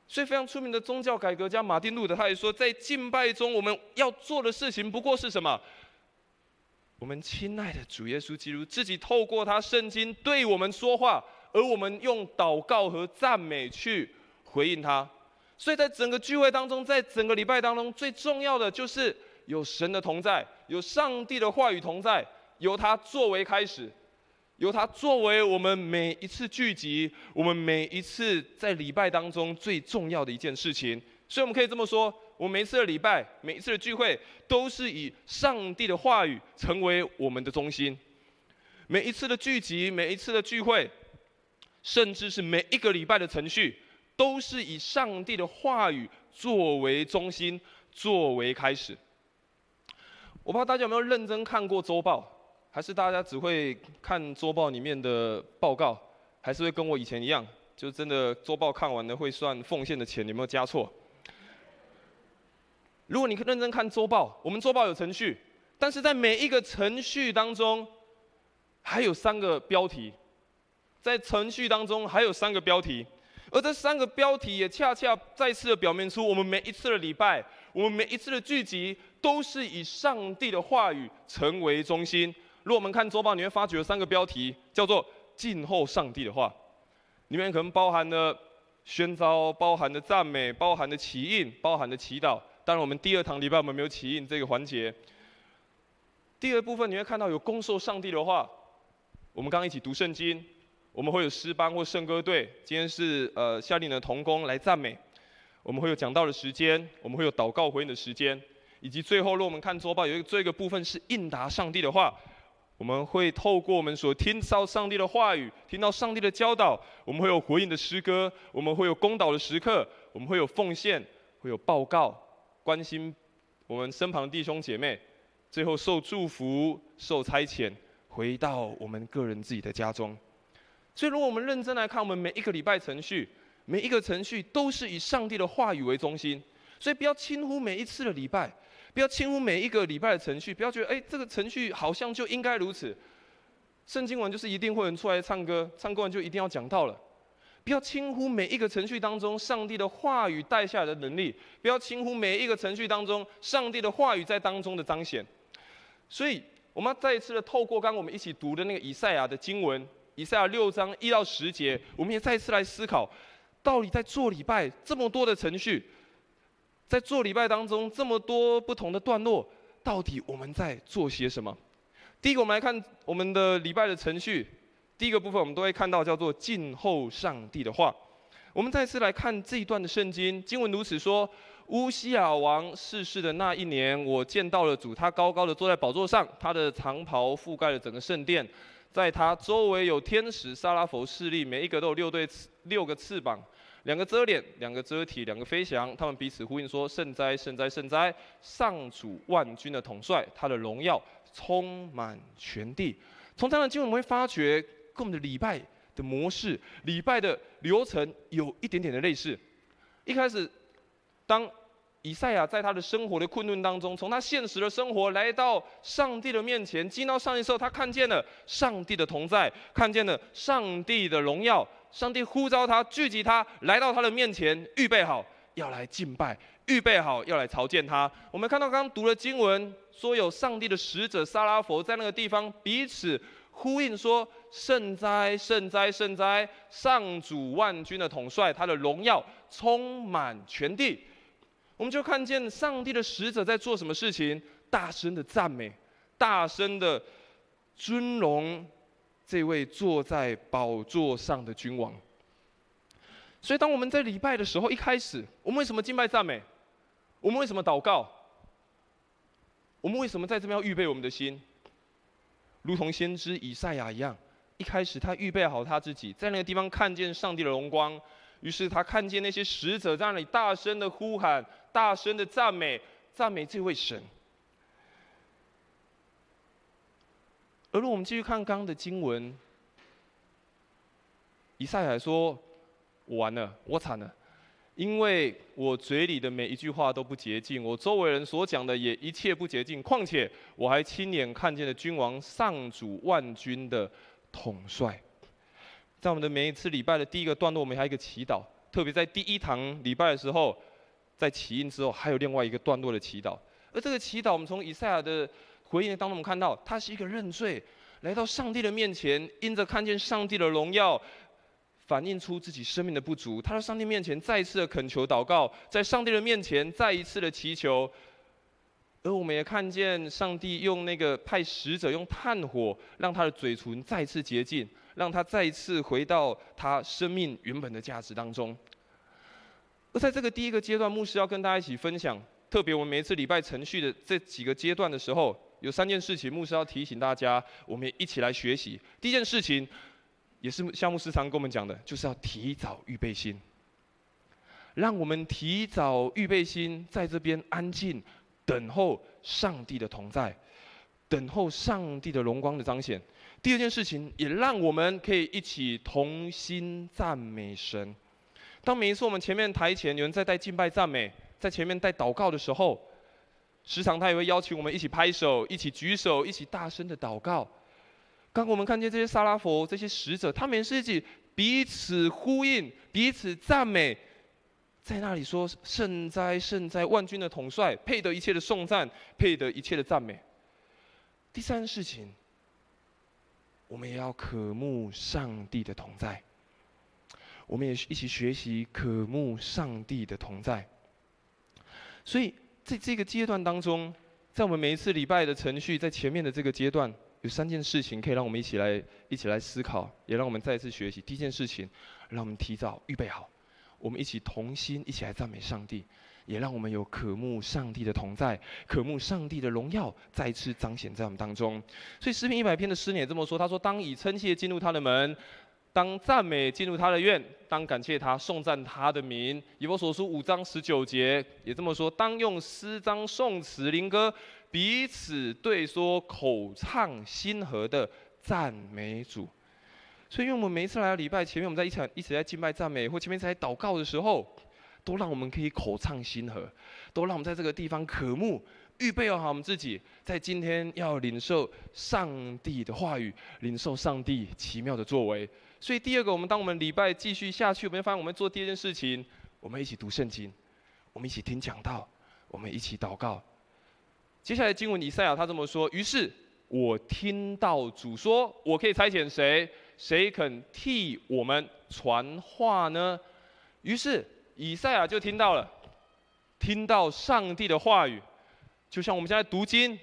所以非常出名的宗教改革家马丁路德他也说，在敬拜中我们要做的事情不过是什么？我们亲爱的主耶稣基督自己透过他圣经对我们说话，而我们用祷告和赞美去回应他。所以在整个聚会当中，在整个礼拜当中，最重要的就是有神的同在，有上帝的话语同在，由他作为开始，由他作为我们每一次聚集，我们每一次在礼拜当中最重要的一件事情。所以我们可以这么说，我们每一次的礼拜，每一次的聚会，都是以上帝的话语成为我们的中心。每一次的聚集，每一次的聚会，甚至是每一个礼拜的程序，都是以上帝的话语作为中心，作为开始。我不知道大家有没有认真看过周报，还是大家只会看周报里面的报告，还是会跟我以前一样，就真的周报看完了会算奉献的钱有没有加错？如果你认真看周报，我们周报有程序，但是在每一个程序当中，还有3个标题，在程序当中还有3个标题，而这3个标题也恰恰再次的表明出，我们每一次的礼拜，我们每一次的聚集，都是以上帝的话语成为中心。如果我们看周报，你会发觉有3个标题，叫做静候上帝的话，里面可能包含了宣召，包含了赞美，包含了祈应，包含了祈祷。当然，我们第2堂礼拜我们没有祈应这个环节。第2部分你会看到有恭受上帝的话，我们刚刚一起读圣经，我们会有诗班或圣歌队，今天是夏令的同工来赞美，我们会有讲道的时间，我们会有祷告回应的时间，以及最后，如果我们看周报，有最后一个部分是应答上帝的话。我们会透过我们所听到上帝的话语，听到上帝的教导，我们会有回应的诗歌，我们会有公祷的时刻，我们会有奉献，会有报告，关心我们身旁的弟兄姐妹，最后受祝福、受差遣，回到我们个人自己的家中。所以，如果我们认真来看，我们每一个礼拜程序，每一个程序都是以上帝的话语为中心。所以，不要轻忽每一次的礼拜。不要轻忽每一个礼拜的程序，不要觉得这个程序好像就应该如此。圣经完就是一定会有人出来唱歌，唱歌完就一定要讲道了。不要轻忽每一个程序当中上帝的话语带下来的能力，不要轻忽每一个程序当中上帝的话语在当中的彰显。所以，我们要再一次的透过刚刚我们一起读的那个以赛亚的经文，以赛亚6章1到10节，我们也再一次来思考，到底在做礼拜这么多的程序。在做礼拜当中，这么多不同的段落，到底我们在做些什么？第一个，我们来看我们的礼拜的程序。第一个部分，我们都会看到叫做静候上帝的话。我们再次来看这一段的圣经，经文如此说：乌西雅王逝世的那一年，我见到了主，他高高的坐在宝座上，他的长袍覆盖了整个圣殿，在他周围有天使撒拉弗侍立，每一个都有6个翅膀。2个遮脸，2个遮体，2个飞翔，他们彼此呼应说：圣哉，圣哉，圣哉！上主万军的统帅，他的荣耀充满全地。从这样的经文，我们会发觉跟我们的礼拜的模式、礼拜的流程有一点点的类似。一开始，当以赛亚在他的生活的困顿当中，从他现实的生活来到上帝的面前，进到上帝的时候，他看见了上帝的同在，看见了上帝的荣耀。上帝呼召他，聚集他，来到他的面前，预备好要来敬拜，预备好要来朝见他。我们看到刚刚读的经文，说有上帝的使者撒拉弗在那个地方彼此呼应说：圣哉，圣哉，圣哉！上主万军的统帅，他的荣耀充满全地。我们就看见上帝的使者在做什么事情？大声的赞美，大声的尊荣这位坐在宝座上的君王。所以，当我们在礼拜的时候，一开始，我们为什么敬拜赞美？我们为什么祷告？我们为什么在这边要预备我们的心？如同先知以赛亚一样，一开始他预备好他自己，在那个地方看见上帝的荣光，于是他看见那些使者在那里大声的呼喊，大声的赞美，赞美这位神。而如果我们继续看刚刚的经文，以赛亚说：“我完了，我惨了，因为我嘴里的每一句话都不洁净，我周围人所讲的也一切不洁净。况且我还亲眼看见了君王上主万军的统帅。”在我们的每一次礼拜的第一个段落，我们还有一个祈祷，特别在第一堂礼拜的时候，在起因之后，还有另外一个段落的祈祷。而这个祈祷，我们从以赛亚的回应当中，我们看到他是一个认罪，来到上帝的面前，因着看见上帝的荣耀，反映出自己生命的不足，他在上帝面前再一次的恳求祷告，在上帝的面前再一次的祈求。而我们也看见上帝用那个派使者用炭火，让他的嘴唇再次洁净，让他再一次回到他生命原本的价值当中。而在这个第一个阶段，牧师要跟大家一起分享，特别我们每一次礼拜程序的这几个阶段的时候，有3件事情，牧师要提醒大家，我们也一起来学习。第一件事情，也是项目师常跟我们讲的，就是要提早预备心，让我们提早预备心，在这边安静等候上帝的同在，等候上帝的荣光的彰显。第二件事情，也让我们可以一起同心赞美神。当每一次我们前面台前有人在带敬拜赞美，在前面带祷告的时候，时常他也会邀请我们一起拍手，一起举手，一起大声的祷告。刚我们看见这些撒拉佛这些使者，他们也是一起彼此呼应，彼此赞美，在那里说：“圣哉，圣哉，万军的统帅，配得一切的颂赞，配得一切的赞美。”第三件事情，我们也要渴慕上帝的同在，我们也一起学习渴慕上帝的同在。所以在这个阶段当中，在我们每一次礼拜的程序，在前面的这个阶段，有3件事情可以让我们一起来思考，也让我们再次学习。第一件事情，让我们提早预备好，我们一起同心，一起来赞美上帝，也让我们有渴慕上帝的同在，渴慕上帝的荣耀再一次彰显在我们当中。所以诗篇100篇的诗人也这么说，他说：“当以称谢进入他的门，当赞美进入他的院，当感谢他，颂赞他的名。”以弗所书5章19节也这么说：“当用诗章、颂词、灵歌，彼此对说，口唱心和的赞美主。”所以，因为我们每一次来到礼拜前面，我们在一起在敬拜赞美，或前面在祷告的时候，都让我们可以口唱心和，都让我们在这个地方渴慕，预备好我们自己，在今天要领受上帝的话语，领受上帝奇妙的作为。所以，第二个，当我们礼拜继续下去，我们发现我们做第二件事情，我们一起读圣经，我们一起听讲道，我们一起祷告。接下来经文以赛亚他这么说：“于是我听到主说，我可以差遣谁？谁肯替我们传话呢？”于是以赛亚就听到了，听到上帝的话语，就像我们现在读经，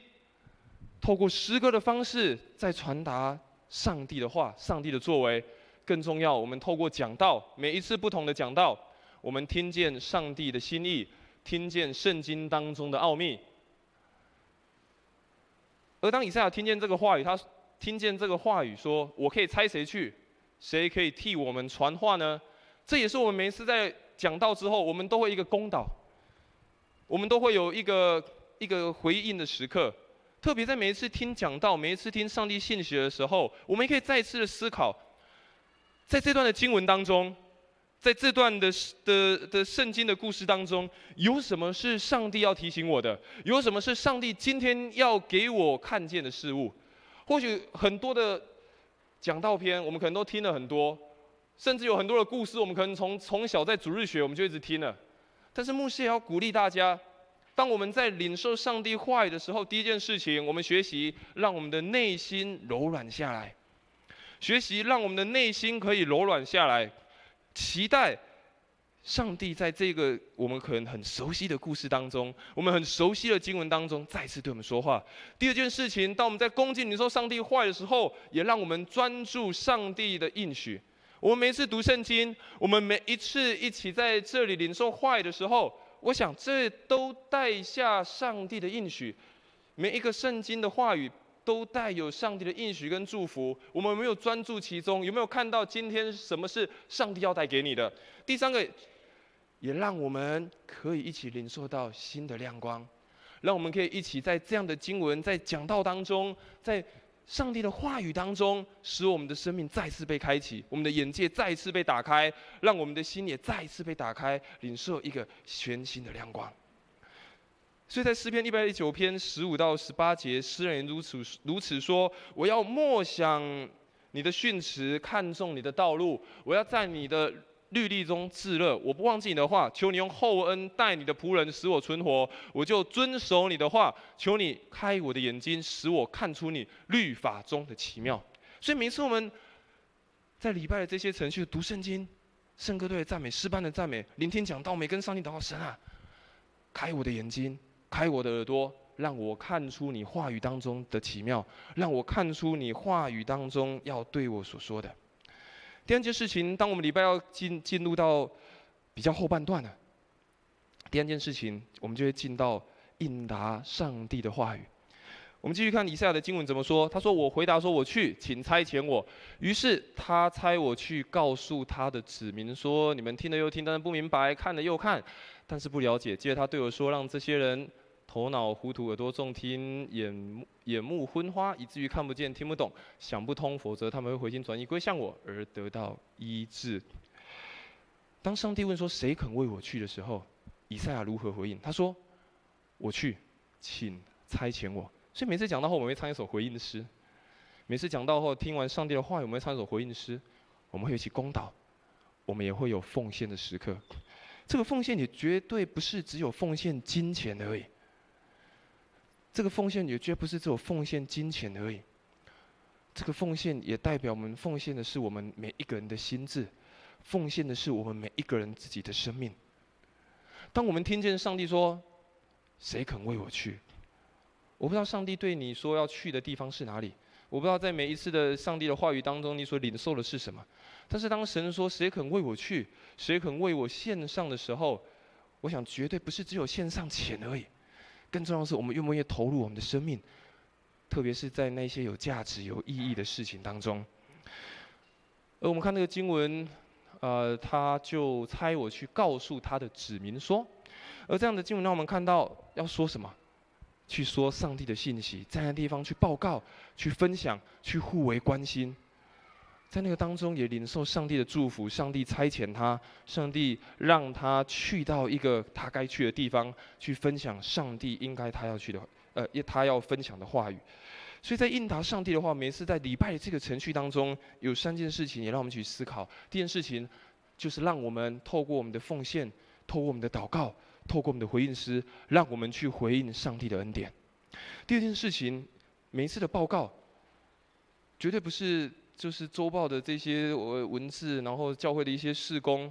透过诗歌的方式在传达上帝的话、上帝的作为。更重要，我们透过讲道，每一次不同的讲道，我们听见上帝的心意，听见圣经当中的奥秘。而当以赛亚听见这个话语，他听见这个话语说：“我可以差谁去？谁可以替我们传话呢？”这也是我们每一次在讲道之后，我们都会一个公祷，我们都会有一个回应的时刻。特别在每一次听讲道、每一次听上帝信息的时候，我们也可以再一次的思考，在这段的经文当中，在这段的圣经的故事当中，有什么是上帝要提醒我的？有什么是上帝今天要给我看见的事物？或许很多的讲道篇，我们可能都听了很多，甚至有很多的故事，我们可能从小在主日学我们就一直听了。但是牧师也要鼓励大家，当我们在领受上帝话语的时候，第一件事情，我们学习让我们的内心柔软下来。学习让我们的内心可以柔软下来，期待上帝在这个我们可能很熟悉的故事当中，我们很熟悉的经文当中，再次对我们说话。第二件事情，当我们在恭敬领受上帝话语的时候，也让我们专注上帝的应许。我们每一次读圣经，我们每一次一起在这里领受话语的时候，我想这都带下上帝的应许。每一个圣经的话语都带有上帝的应许跟祝福。我们有没有专注其中？有没有看到今天什么是上帝要带给你的？第三个，也让我们可以一起领受到新的亮光，让我们可以一起在这样的经文、在讲道当中，在上帝的话语当中，使我们的生命再次被开启，我们的眼界再次被打开，让我们的心也再次被打开，领受一个全新的亮光。所以在诗篇119篇15到18节，诗人如此说：我要默想你的训词，看重你的道路，我要在你的律例中自乐，我不忘记你的话，求你用厚恩待你的仆人，使我存活，我就遵守你的话。求你开我的眼睛，使我看出你律法中的奇妙。所以每次我们在礼拜的这些程序，读圣经、圣歌队的赞美、诗班的赞美、聆听讲道美，跟上帝祷告，神啊，开我的眼睛，开我的耳朵，让我看出你话语当中的奇妙，让我看出你话语当中要对我所说的。第二件事情，当我们礼拜要进入到比较后半段了，第二件事情，我们就会进到应答上帝的话语。我们继续看以赛亚的经文怎么说。他说：“我回答说，我去，请差遣我。于是他差我去，告诉他的子民说：你们听了又听，但是不明白；看了又看，但是不了解。接着他对我说：让这些人头脑糊涂，耳朵重听，眼目昏花，以至于看不见、听不懂、想不通，否则他们会回心转意，归向我，而得到医治。”当上帝问说谁肯为我去的时候，以赛亚如何回应？他说：“我去，请差遣我。”所以每次讲到后，我们会唱一首回应诗；每次讲到后，听完上帝的话语，我们会唱一首回应诗。我们会一起公祷，我们也会有奉献的时刻。这个奉献也绝对不是只有奉献金钱而已。这个奉献也绝不是只有奉献金钱而已，这个奉献也代表我们奉献的是我们每一个人的心智，奉献的是我们每一个人自己的生命。当我们听见上帝说：“谁肯为我去？”我不知道上帝对你说要去的地方是哪里，我不知道在每一次的上帝的话语当中，你所领受的是什么。但是当神说：“谁肯为我去？谁肯为我献上？”的时候，我想绝对不是只有献上钱而已。更重要的是，我们愿不愿意投入我们的生命，特别是在那些有价值、有意义的事情当中。而我们看那个经文，他就差我去告诉他的子民说，而这样的经文让我们看到要说什么，去说上帝的信息，在那个地方去报告、去分享、去互为关心。在那个当中也领受上帝的祝福，上帝差遣他，上帝让他去到一个他该去的地方，去分享上帝应该他要去的，他要分享的话语。所以在应答上帝的话，每次在礼拜的这个程序当中，有3件事情也让我们去思考。第一件事情就是让我们透过我们的奉献，透过我们的祷告，透过我们的回应诗，让我们去回应上帝的恩典。第二件事情，每一次的报告，绝对不是就是周报的这些文字，然后教会的一些事工，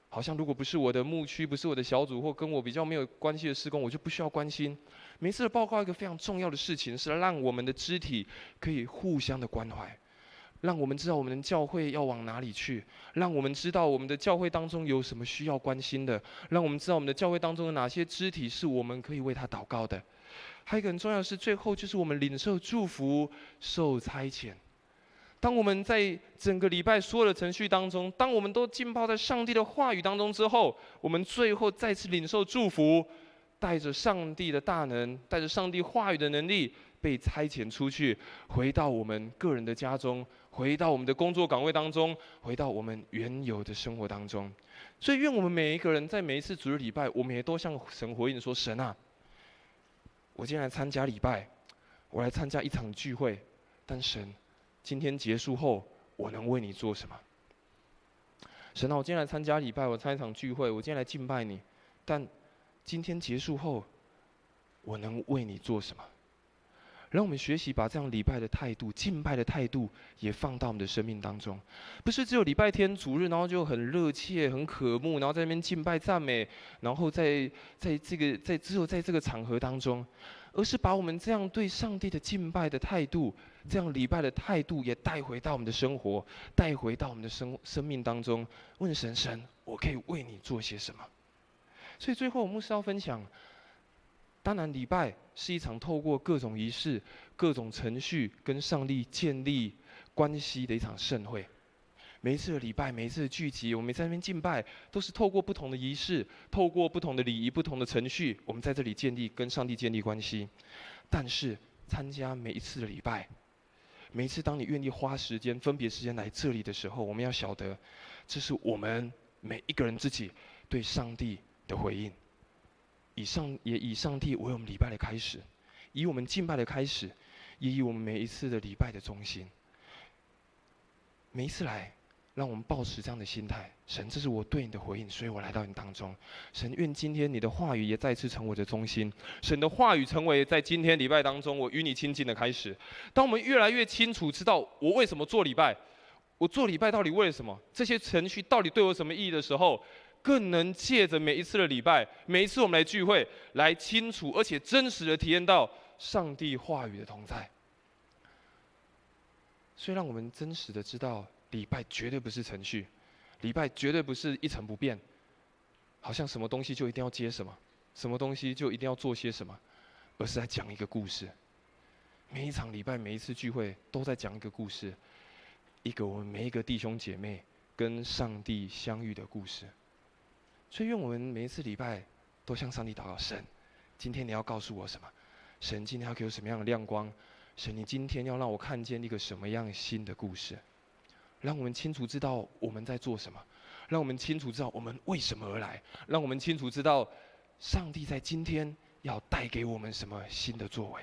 好像如果不是我的牧区，不是我的小组，或跟我比较没有关系的事工，我就不需要关心。每次的报告一个非常重要的事情，是让我们的肢体可以互相的关怀，让我们知道我们的教会要往哪里去，让我们知道我们的教会当中有什么需要关心的，让我们知道我们的教会当中有哪些肢体是我们可以为他祷告的。还有一个很重要的是，最后就是我们领受祝福、受差遣。当我们在整个礼拜所有的程序当中，当我们都浸泡在上帝的话语当中之后，我们最后再次领受祝福，带着上帝的大能，带着上帝话语的能力，被差遣出去，回到我们个人的家中，回到我们的工作岗位当中，回到我们原有的生活当中。所以愿我们每一个人在每一次主日礼拜，我们也都向神回应说：神啊，我今天来参加礼拜，我来参加一场聚会，但神，今天结束后，我能为你做什么？神啊，我今天来参加礼拜，我参加一场聚会，我今天来敬拜你，但今天结束后，我能为你做什么？让我们学习把这样礼拜的态度、敬拜的态度也放到我们的生命当中，不是只有礼拜天主日，然后就很热切、很渴慕，然后在那边敬拜赞美，然后只有在这个场合当中，而是把我们这样对上帝的敬拜的态度、这样礼拜的态度也带回到我们的生活，带回到我们的生命当中，问神：神，我可以为你做些什么？所以最后，牧师要分享。当然，礼拜是一场透过各种仪式、各种程序跟上帝建立关系的一场盛会。每一次的礼拜，每一次的聚集，我们在那边敬拜，都是透过不同的仪式、透过不同的礼仪、不同的程序，我们在这里跟上帝建立关系。但是，参加每一次的礼拜，每一次当你愿意花时间、分别时间来这里的时候，我们要晓得，这是我们每一个人自己对上帝的回应。以上帝为我们礼拜的开始，以我们敬拜的开始，也以我们每一次的礼拜的中心。每一次来，让我们抱持这样的心态：神，这是我对你的回应，所以我来到你当中。神，愿今天你的话语也再次成为我的中心。神的话语成为在今天礼拜当中我与你亲近的开始。当我们越来越清楚知道我为什么做礼拜，我做礼拜到底为了什么，这些程序到底对我有什么意义的时候，更能借着每一次的礼拜，每一次我们来聚会，来清楚而且真实的体验到上帝话语的同在。所以让我们真实的知道，礼拜绝对不是程序，礼拜绝对不是一成不变，好像什么东西就一定要接什么，什么东西就一定要做些什么，而是在讲一个故事。每一场礼拜，每一次聚会，都在讲一个故事，一个我们每一个弟兄姐妹跟上帝相遇的故事。所以，愿我们每一次礼拜都向上帝祷告：神，今天你要告诉我什么？神，今天要给我什么样的亮光？神，你今天要让我看见一个什么样新的故事？让我们清楚知道我们在做什么，让我们清楚知道我们为什么而来，让我们清楚知道上帝在今天要带给我们什么新的作为。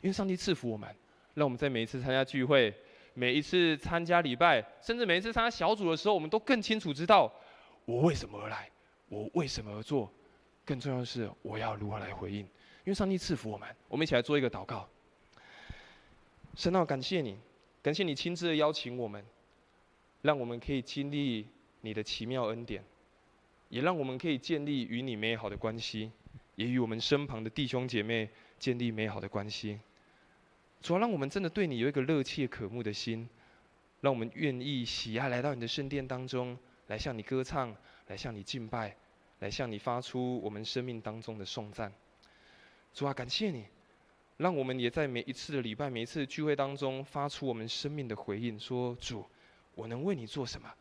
因为上帝赐福我们，让我们在每一次参加聚会、每一次参加礼拜，甚至每一次参加小组的时候，我们都更清楚知道我为什么而来。我为什么而做？更重要的是，我要如何来回应？因为上帝赐福我们，我们一起来做一个祷告。神啊，感谢你，感谢你亲自的邀请我们，让我们可以经历你的奇妙恩典，也让我们可以建立与你美好的关系，也与我们身旁的弟兄姐妹建立美好的关系。主要让我们真的对你有一个热切渴慕的心，让我们愿意喜爱来到你的圣殿当中，来向你歌唱，来向你敬拜，来向你发出我们生命当中的颂赞。主啊，感谢你，让我们也在每一次的礼拜、每一次的聚会当中发出我们生命的回应，说：主，我能为你做什么？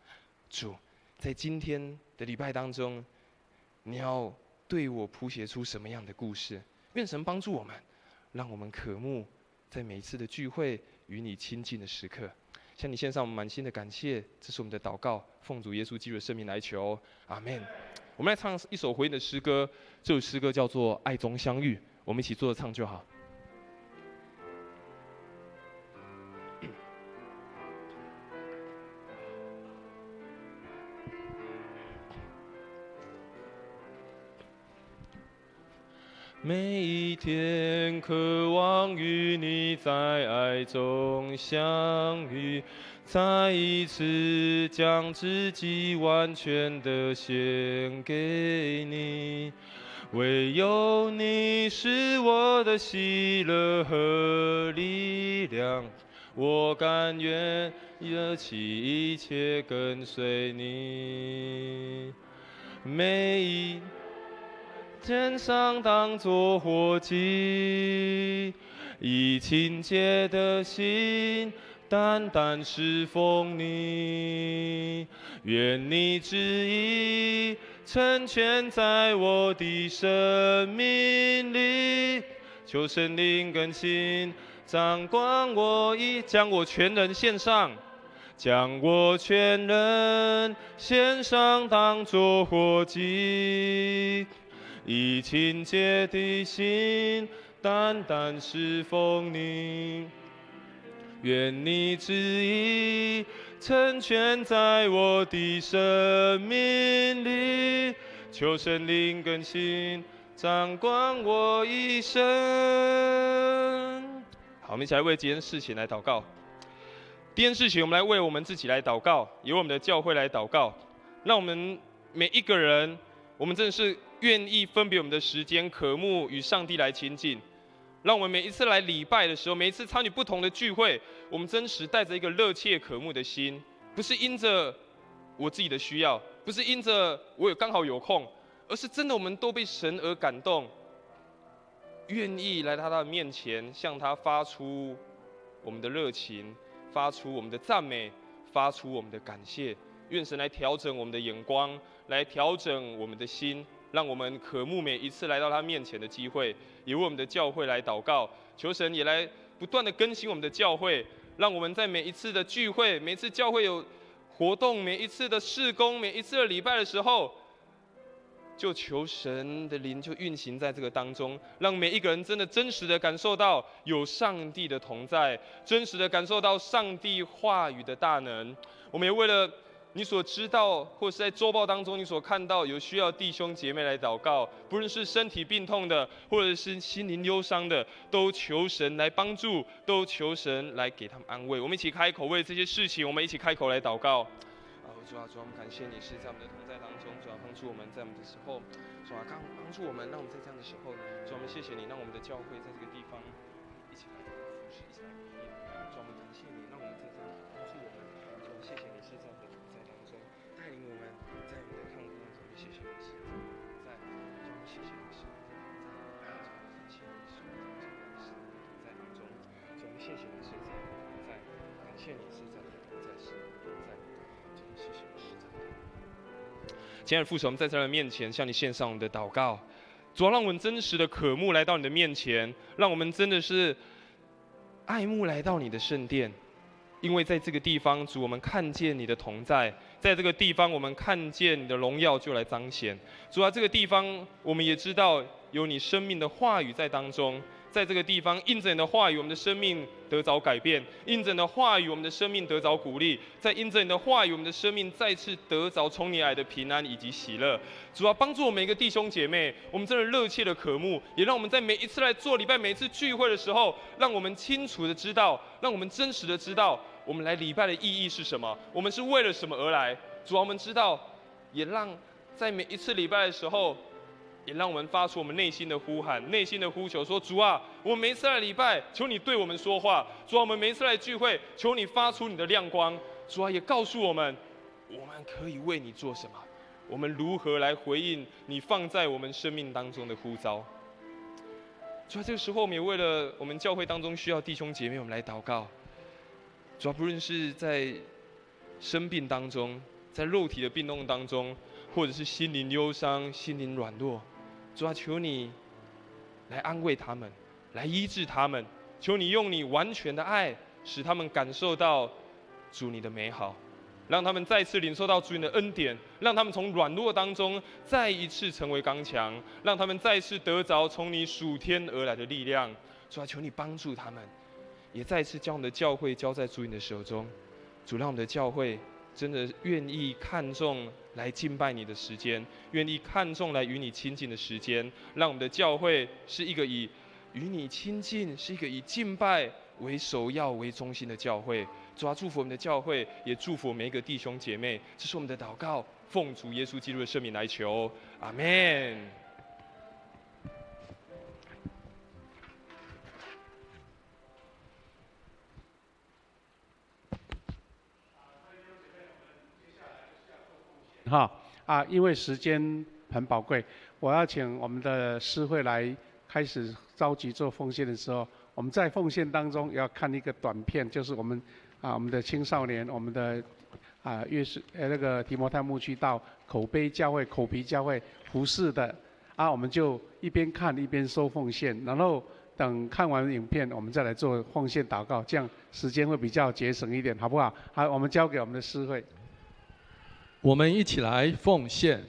主，在今天的礼拜当中，你要对我谱写出什么样的故事？愿神帮助我们，让我们渴慕在每一次的聚会与你亲近的时刻。向你献上我们满心的感谢，这是我们的祷告，奉主耶稣基督的圣名来求，阿们。我们来唱一首回应的诗歌，这首诗歌叫做《爱中相遇》，我们一起坐着唱就好。每一天渴望与你在爱中相遇，再一次将自己完全的献给你，唯有你是我的喜乐和力量，我甘愿舍弃一切跟随你。每一天上当作火祭，以清洁的心单单侍奉你，愿你旨意成全在我的生命里，求圣灵更新掌管我，将我全人献上，将我全人献上当作火祭，以清洁的心单单侍奉你，愿你旨意成全在我的生命里，求圣灵更新掌管我一生。好，我们一起来为这件事情来祷告。第一件事情，我们来为我们自己来祷告，也为我们的教会来祷告。让我们每一个人，我们真的是愿意分别我们的时间，渴慕与上帝来亲近。让我们每一次来礼拜的时候，每一次参与不同的聚会，我们真实带着一个热切渴慕的心，不是因着我自己的需要，不是因着我刚好有空，而是真的我们都被神而感动，愿意来到他的面前，向他发出我们的热情，发出我们的赞美，发出我们的感谢。愿神来调整我们的眼光，来调整我们的心，让我们渴慕每一次来到他面前的机会，也为我们的教会来祷告，求神也来不断的更新我们的教会，让我们在每一次的聚会，每一次教会有活动，每一次的事工，每一次的礼拜的时候，就求神的灵就运行在这个当中，让每一个人真的真实的感受到有上帝的同在，真实的感受到上帝话语的大能。我们也为了你所知道，或是在周报当中你所看到有需要弟兄姐妹来祷告，不论是身体病痛的，或者是心灵忧伤的，都求神来帮助，都求神来给他们安慰。我们一起开口为这些事情，我们一起开口来祷告。主啊，我们感谢你是在我们的同在当中，主啊，帮助我们在我们的时候，主啊，帮助我们，让我们在这样的时候，主啊，我们谢谢你，让我们的教会在这个地方一起来服侍，一起来鼓励。主啊，我们感谢你，让我们在这里帮助我们。主啊，谢谢你是在我们的同在当中带领我们，在我们的看顾当中，谢谢你是在，主啊，谢谢你是在，感谢你是在当中，主啊，谢谢你是在同在，感谢你是在我们的同在是同在。亲爱的父神，我们在这的面前向你献上我们的祷告，主啊，让我们真实的渴慕来到你的面前，让我们真的是爱慕来到你的圣殿，因为在这个地方，主，我们看见你的同在，在这个地方我们看见你的荣耀就来彰显。主啊，这个地方我们也知道有你生命的话语在当中，在这个地方印着你的话语，我们的生命得着改变；印着你的话语，我们的生命得着鼓励；在印着你的话语，我们的生命再次得着从你来的平安以及喜乐。主啊，帮助我们每一个弟兄姐妹，我们真的热切的渴慕，也让我们在每一次来做礼拜、每一次聚会的时候，让我们清楚的知道，让我们真实的知道，我们来礼拜的意义是什么，我们是为了什么而来。主啊，我们知道，也让在每一次礼拜的时候，也让我们发出我们内心的呼喊、内心的呼求，说：主啊，我们每一次来礼拜，求你对我们说话；主啊，我们每一次来聚会，求你发出你的亮光；主啊，也告诉我们，我们可以为你做什么，我们如何来回应你放在我们生命当中的呼召。主啊，这个时候我们也为了我们教会当中需要弟兄姐妹，我们来祷告。主啊，不论是在生病当中，在肉体的病痛当中，或者是心灵忧伤、心灵软弱，主啊，求你来安慰他们，来医治他们。求你用你完全的爱，使他们感受到主你的美好，让他们再次领受到主你的恩典，让他们从软弱当中再一次成为刚强，让他们再次得着从你属天而来的力量。主啊，求你帮助他们，也再次将我们的教会交在主你的手中。主，让我们的教会真的愿意看重来敬拜你的时间，愿意看重来与你亲近的时间，让我们的教会是一个以与你亲近，是一个以敬拜为首要为中心的教会。主啊，祝福我们的教会，也祝福每一个弟兄姐妹。这是我们的祷告，奉主耶稣基督的圣名来求，阿们。因为时间很宝贵，我要请我们的诗会来开始召集做奉献的时候，我们在奉献当中要看一个短片，就是我们的青少年，我们的那个提摩太牧区到口碑教会、口皮教会服侍的我们就一边看一边收奉献，然后等看完影片，我们再来做奉献祷告，这样时间会比较节省一点，好不好？好，我们交给我们的诗会。我们一起来奉献。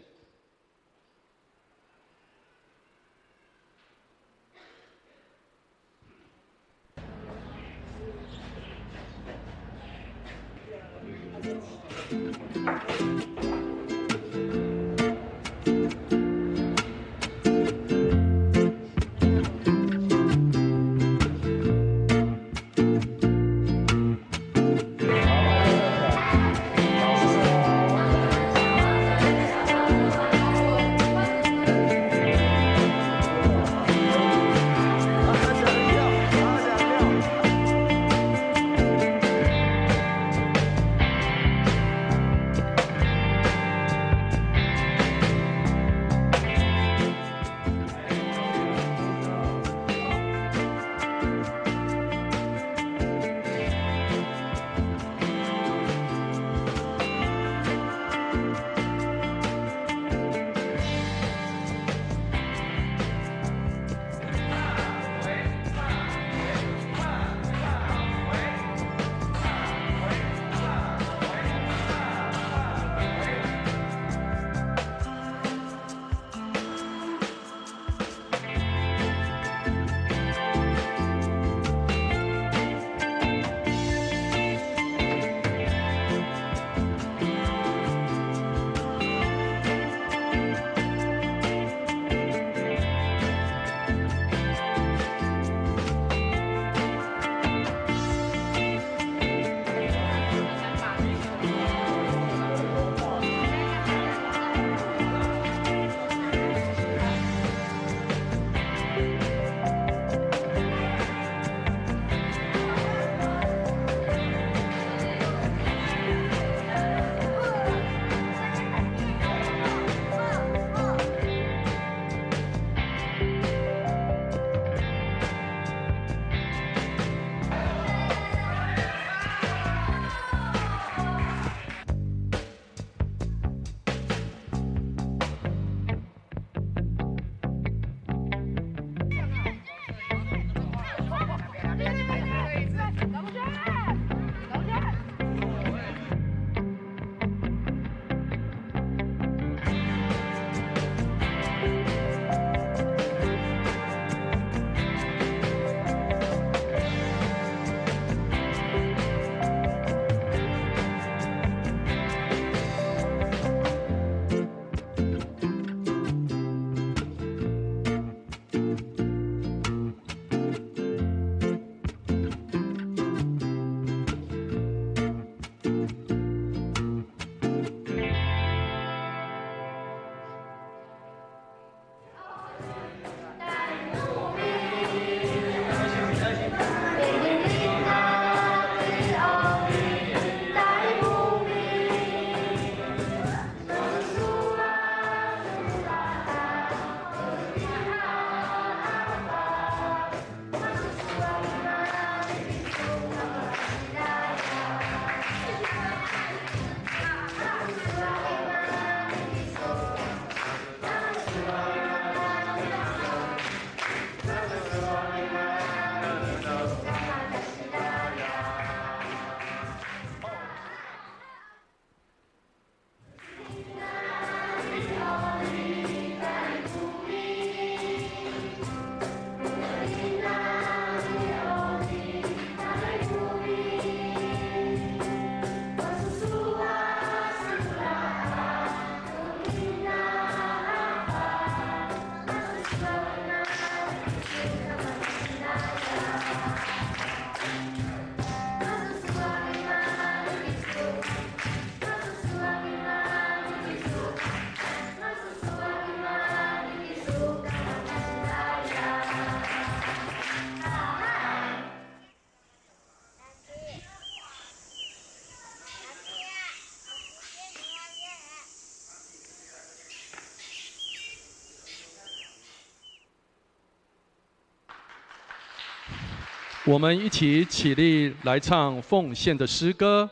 我们一起起立来唱奉献的诗歌。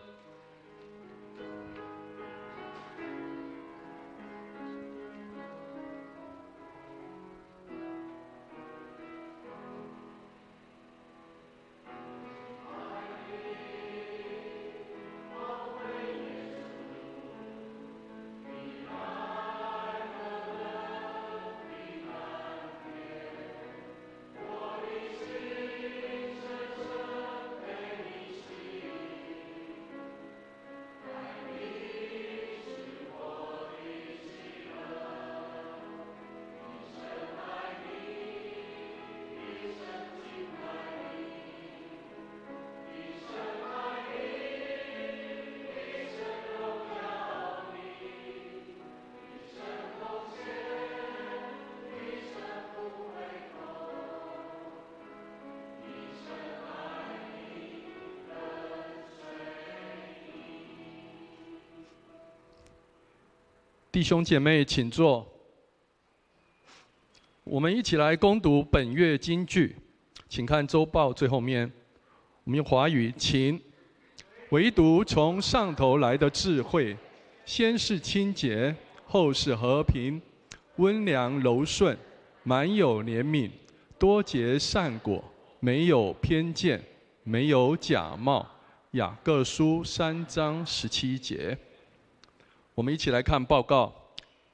弟兄姐妹，请坐。我们一起来攻读本月金句，请看周报最后面。我们用华语，请。唯独从上头来的智慧，先是清洁，后是和平，温良柔顺，满有怜悯，多结善果，没有偏见，没有假冒。雅各书3章17节。我们一起来看报告。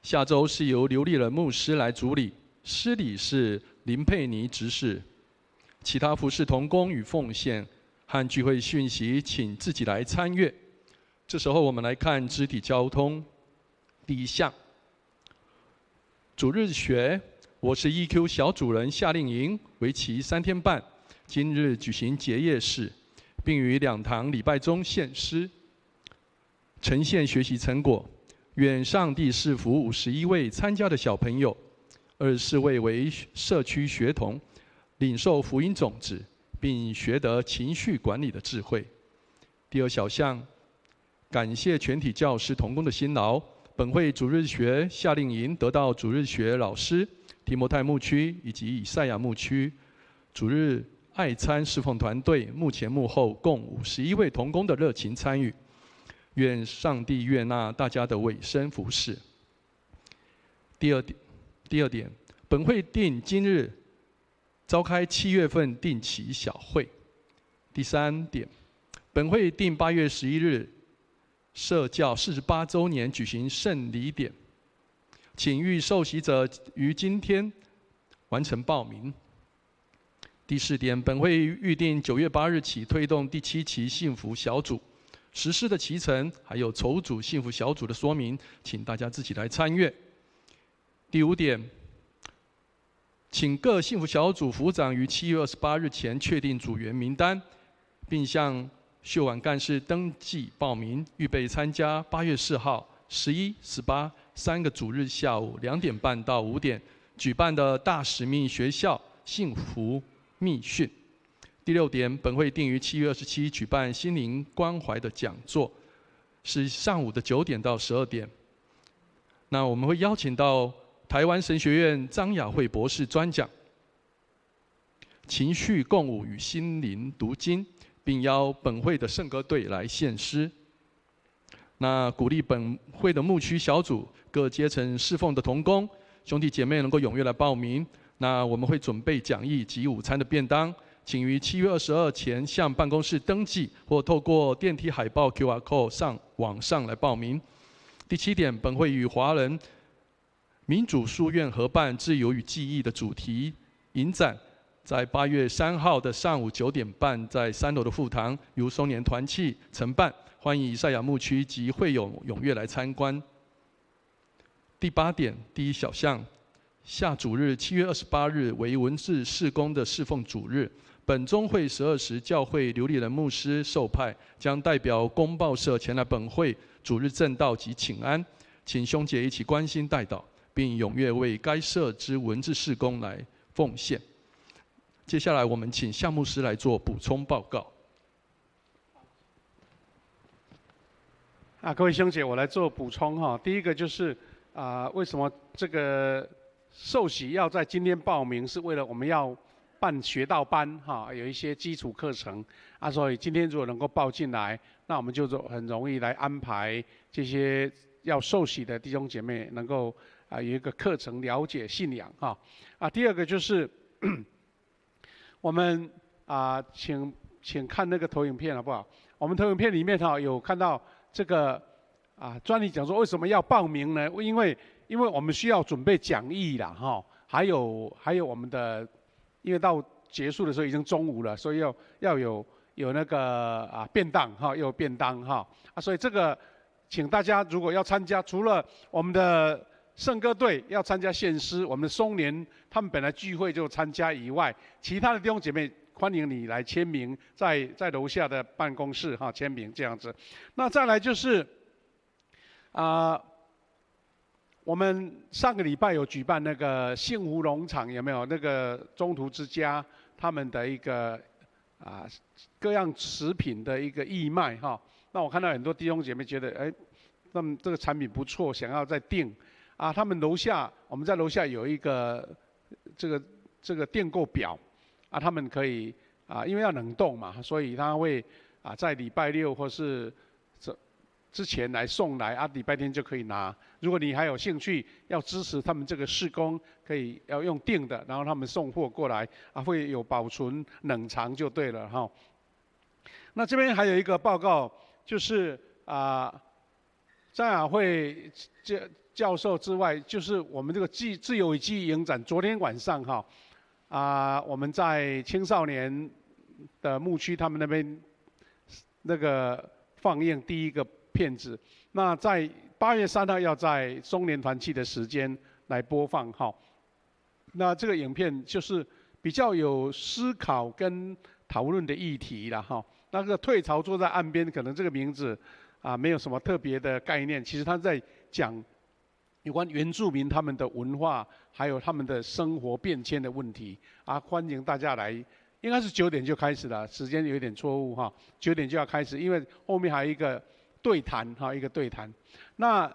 下周是由刘立仁牧师来主理，施礼是林佩妮执事。其他服事同工与奉献和聚会讯息，请自己来参阅。这时候我们来看肢体交通。第一项，主日学，我是 EQ 小主人夏令营，为期3天半，今日举行结业式，并于2堂礼拜中献诗。呈现学习成果，愿上帝赐福51位参加的小朋友，24位为社区学童，领受福音种子，并学得情绪管理的智慧。第二小项，感谢全体教师同工的辛劳。本会主日学夏令营得到主日学老师提摩太牧区以及以赛亚牧区主日爱餐侍奉团队幕前幕后共51位同工的热情参与。愿上帝悦纳大家的委身服事。第二点，本会定今日召开7月份定期小会。第三点，本会定8月11日社教48周年举行圣礼典，请预受洗者于今天完成报名。第四点，本会预定9月8日起推动第7期幸福小组。实施的期程，还有筹组幸福小组的说明，请大家自己来参阅。第5点，请各幸福小组副长于7月28日前确定组员名单，并向秀婉干事登记报名，预备参加8月4号、11、18 3个主日下午2点半到5点举办的大使命学校幸福密训。第6点，本会定于7月27举办心灵关怀的讲座，是上午的9点到12点。那我们会邀请到台湾神学院张雅慧博士专讲情绪共舞与心灵读经，并邀本会的圣歌队来献诗。那鼓励本会的牧区小组各阶层侍奉的同工兄弟姐妹能够踊跃来报名。那我们会准备讲义及午餐的便当。请于7月22前向办公室登记，或透过电梯海报 QR Code 网上来报名。第7点，本会与华人民主书院合办自由与记忆的主题影展，在8月3号的上午9点半，在3楼的副堂由松年团契承办，欢迎以赛亚牧区及会友踊跃来参观。第8点，第1小项，下主日7月28日为文字事工的侍奉主日。本中会12时，教会刘立仁牧师受派，将代表公报社前来本会主日正道及请安，请兄姐一起关心代祷，并踊跃为该社之文字事工来奉献。接下来，我们请夏牧师来做补充报告。各位兄姐，我来做补充哈。第一个就是为什么这个受洗要在今天报名，是为了我们要办学道班哈，有一些基础课程啊，所以今天如果能够报进来，那我们就很容易来安排这些要受洗的弟兄姐妹能够有一个课程了解信仰哈。第二个就是我们请看那个投影片好不好？我们投影片里面有看到这个专题讲说为什么要报名呢？因为我们需要准备讲义啦哈，还有我们的，因为到结束的时候已经中午了，所以要有那个便当哈，要有便当哈所以这个请大家如果要参加，除了我们的圣歌队要参加献诗，我们的松年他们本来聚会就参加以外，其他的弟兄姐妹欢迎你来签名，在楼下的办公室哈签名这样子。那再来就是我们上个礼拜有举办那个幸福农场，有没有那个中途之家他们的一个各样食品的一个义卖哈？那我看到很多弟兄姐妹觉得那么这个产品不错，想要再订他们我们在楼下有一个这个订购表他们可以因为要冷冻嘛，所以他会在礼拜六或是之前来送来礼拜天就可以拿。如果你还有兴趣要支持他们这个事工，可以要用订的，然后他们送货过来会有保存冷藏就对了哈。那这边还有一个报告，就是张雅慧教授之外，就是我们这个自由与记忆影展，昨天晚上我们在青少年的牧区他们那边那个放映第一个片子，那在8月3号要在松年团契的时间来播放哈。那这个影片就是比较有思考跟讨论的议题啦哈。那个退潮坐在岸边，可能这个名字没有什么特别的概念，其实他在讲有关原住民他们的文化，还有他们的生活变迁的问题欢迎大家来。应该是9点就开始了，时间有一点错误哈，9点就要开始，因为后面还有一个对谈一个对谈。那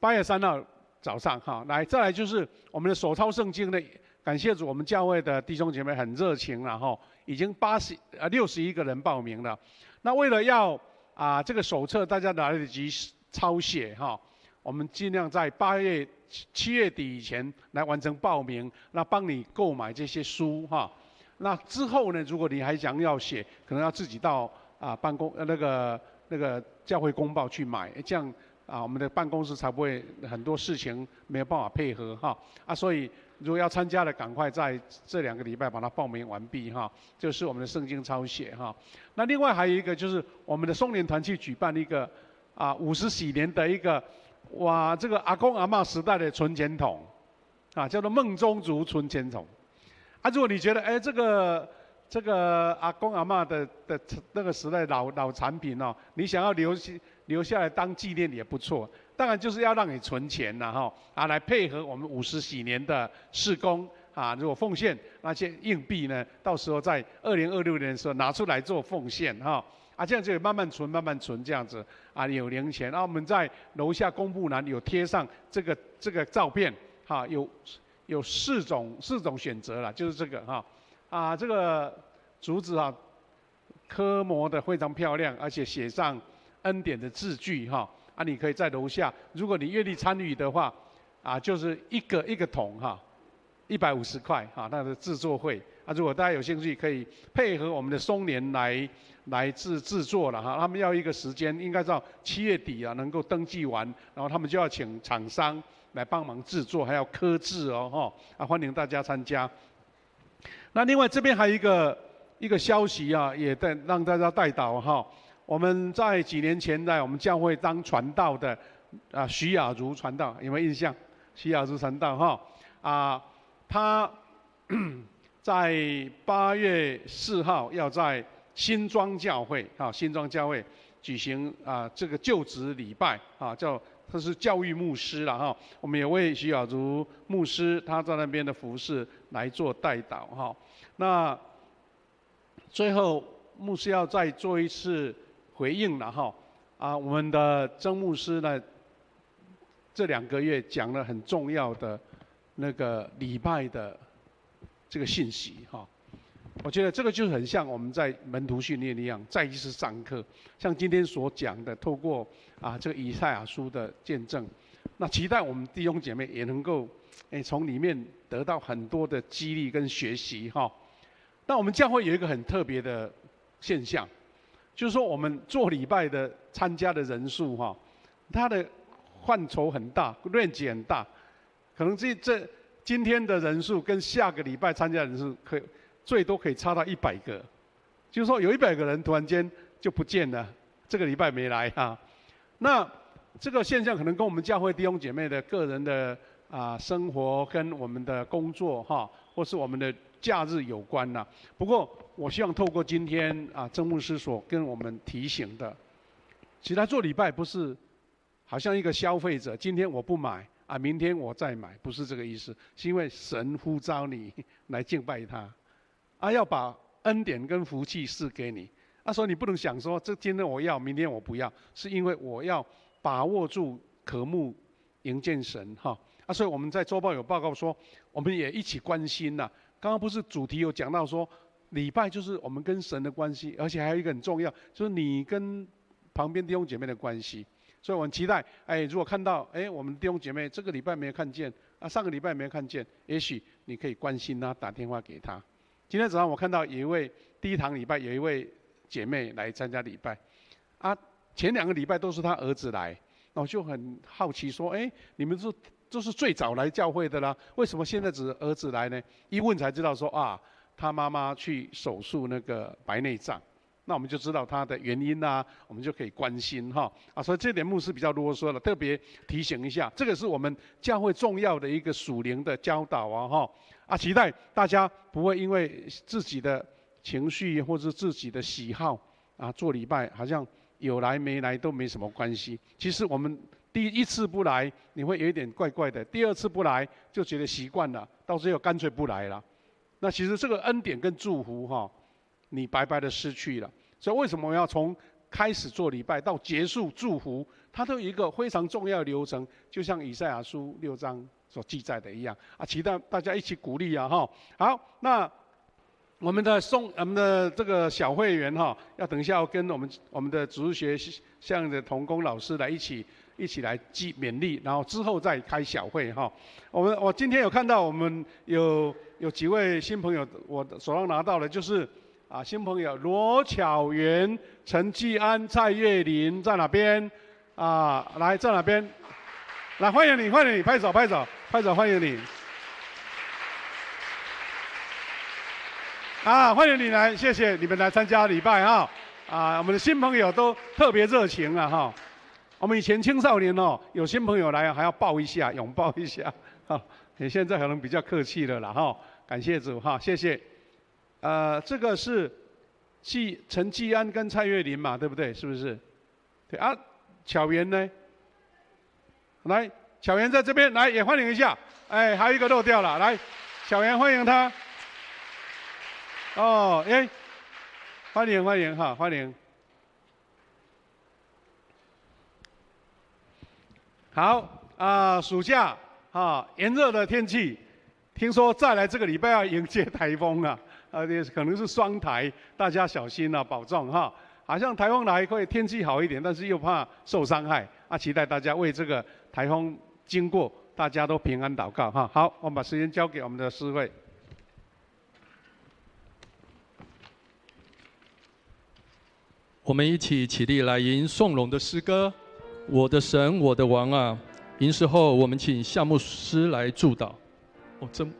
8月3号早上再来就是我们的手抄圣经的，感谢主，我们教会的弟兄姐妹很热情了哈，已经61个人报名了。那为了要这个手册大家来得及抄写我们尽量在7月底以前来完成报名，那帮你购买这些书那之后呢，如果你还想要写，可能要自己到办公那个教会公报去买，这样我们的办公室才不会很多事情没有办法配合所以如果要参加的，赶快在这2个礼拜把它报名完毕就是我们的圣经抄写那另外还有一个就是我们的松年团契举办一个50喜年的一个这个阿公阿嬷时代的存钱筒叫做梦中族存钱筒如果你觉得这个阿公阿嬷的那个时代老产品你想要留下来当纪念也不错。当然就是要让你存钱来配合我们50喜年的事工如果奉献那些硬币呢，到时候在2026年的时候拿出来做奉献这样就慢慢存这样子有零钱。我们在楼下公布栏有贴上这个照片有四种选择啦，就是这个这个竹子刻磨的非常漂亮，而且写上恩典的字句你可以在楼下，如果你愿意参与的话就是一个桶150块那个制作费如果大家有兴趣，可以配合我们的松年来制作了他们要一个时间，应该到7月底能够登记完，然后他们就要请厂商来帮忙制作，还要刻字欢迎大家参加。那另外这边还有一个消息也让大家带到我们在几年前在我们教会当传道的徐雅茹传道，有没有印象？徐雅茹传道他在8月4号要在新庄教会举行这个就职礼拜他是教育牧师了我们也为徐雅茹牧师他在那边的服事来做代祷那最后牧师要再做一次回应了我们的曾牧师呢这2个月讲了很重要的那个礼拜的这个信息哈。我觉得这个就很像我们在门徒训练一样，再一次上课。像今天所讲的，透过这个以赛亚书的见证，那期待我们弟兄姐妹也能够从里面得到很多的激励跟学习哈。那我们教会有一个很特别的现象，就是说我们做礼拜的参加的人数哈，它的范畴很大，range很大，可能今天的人数跟下个礼拜参加的人数最多可以差到100个，就是说有100个人突然间就不见了，这个礼拜没来啊。那这个现象可能跟我们教会弟兄姐妹的个人的生活跟我们的工作哈，或是我们的假日有关呐。不过我希望透过今天曾牧师所跟我们提醒的，其实他做礼拜不是好像一个消费者，今天我不买明天我再买，不是这个意思，是因为神呼召你来敬拜他。要把恩典跟福气赐给你。所以你不能想说，今天我要，明天我不要，是因为我要把握住渴慕迎见神哈。所以我们在周报有报告说，我们也一起关心呐。刚刚不是主题有讲到说，礼拜就是我们跟神的关系，而且还有一个很重要，就是你跟旁边弟兄姐妹的关系。所以我很期待，如果看到我们弟兄姐妹这个礼拜没有看见，上个礼拜没有看见，也许你可以关心他，打电话给他。今天早上我看到有一位第一堂礼拜有一位姐妹来参加礼拜，前2个礼拜都是她儿子来，那我就很好奇说，你们都是最早来教会的啦，为什么现在只儿子来呢？一问才知道说他妈妈去手术那个白内障，那我们就知道他的原因啦，我们就可以关心哈。所以这点牧师比较啰嗦了，特别提醒一下，这个是我们教会重要的一个属灵的教导哈。期待大家不会因为自己的情绪或者自己的喜好做礼拜，好像有来没来都没什么关系。其实我们第一次不来，你会有一点怪怪的；第2次不来，就觉得习惯了，到最后干脆不来了。那其实这个恩典跟祝福你白白的失去了。所以为什么我要从开始做礼拜到结束祝福，它都有一个非常重要的流程，就像以赛亚书6章所记载的一样期待大家一起鼓励好，那我们的这个小会员要等一下要跟我们的主日学校的同工老师来一起来勉励，然后之后再开小会我今天有看到我们有几位新朋友，我手上拿到的就是新朋友罗巧媛、陈继安、蔡月玲在哪边来在哪边？来欢迎你，拍手，欢迎你！欢迎你来，谢谢你们来参加礼拜我们的新朋友都特别热情我们以前青少年有新朋友来还要抱一下，拥抱一下你现在可能比较客气了啦感谢主谢谢。这个是陈继安跟蔡月玲嘛，对不对？是不是？对巧媛呢？来，巧媛在这边，来也欢迎一下。还有一个漏掉了，来，巧媛欢迎他。欢迎欢迎。好暑假炎热的天气，听说再来这个礼拜要迎接台风可能是双台，大家小心保重好像台风来会天气好一点，但是又怕受伤害期待大家为这个台风经过，大家都平安祷告好，我们把时间交给我们的诗会。我们一起起立来吟颂龙的诗歌，我的神，我的王啊！吟诗后，我们请夏牧师来祝祷。真。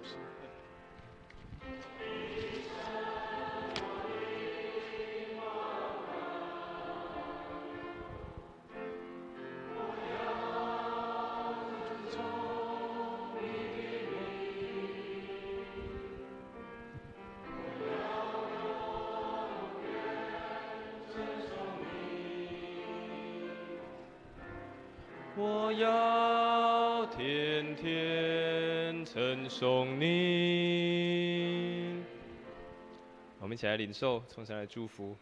我要天天称颂你。我们一起来领受，从神来祝福。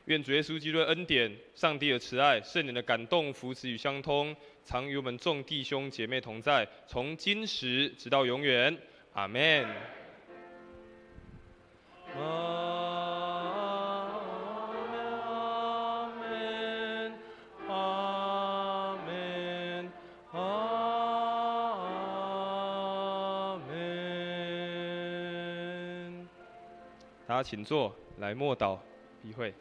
愿主耶稣基督的恩典、上帝的慈爱、圣灵的感动、扶持与相通，常与我们众弟兄姐妹同在，从今时直到永远。阿们。大家请坐，来默祷，闭会。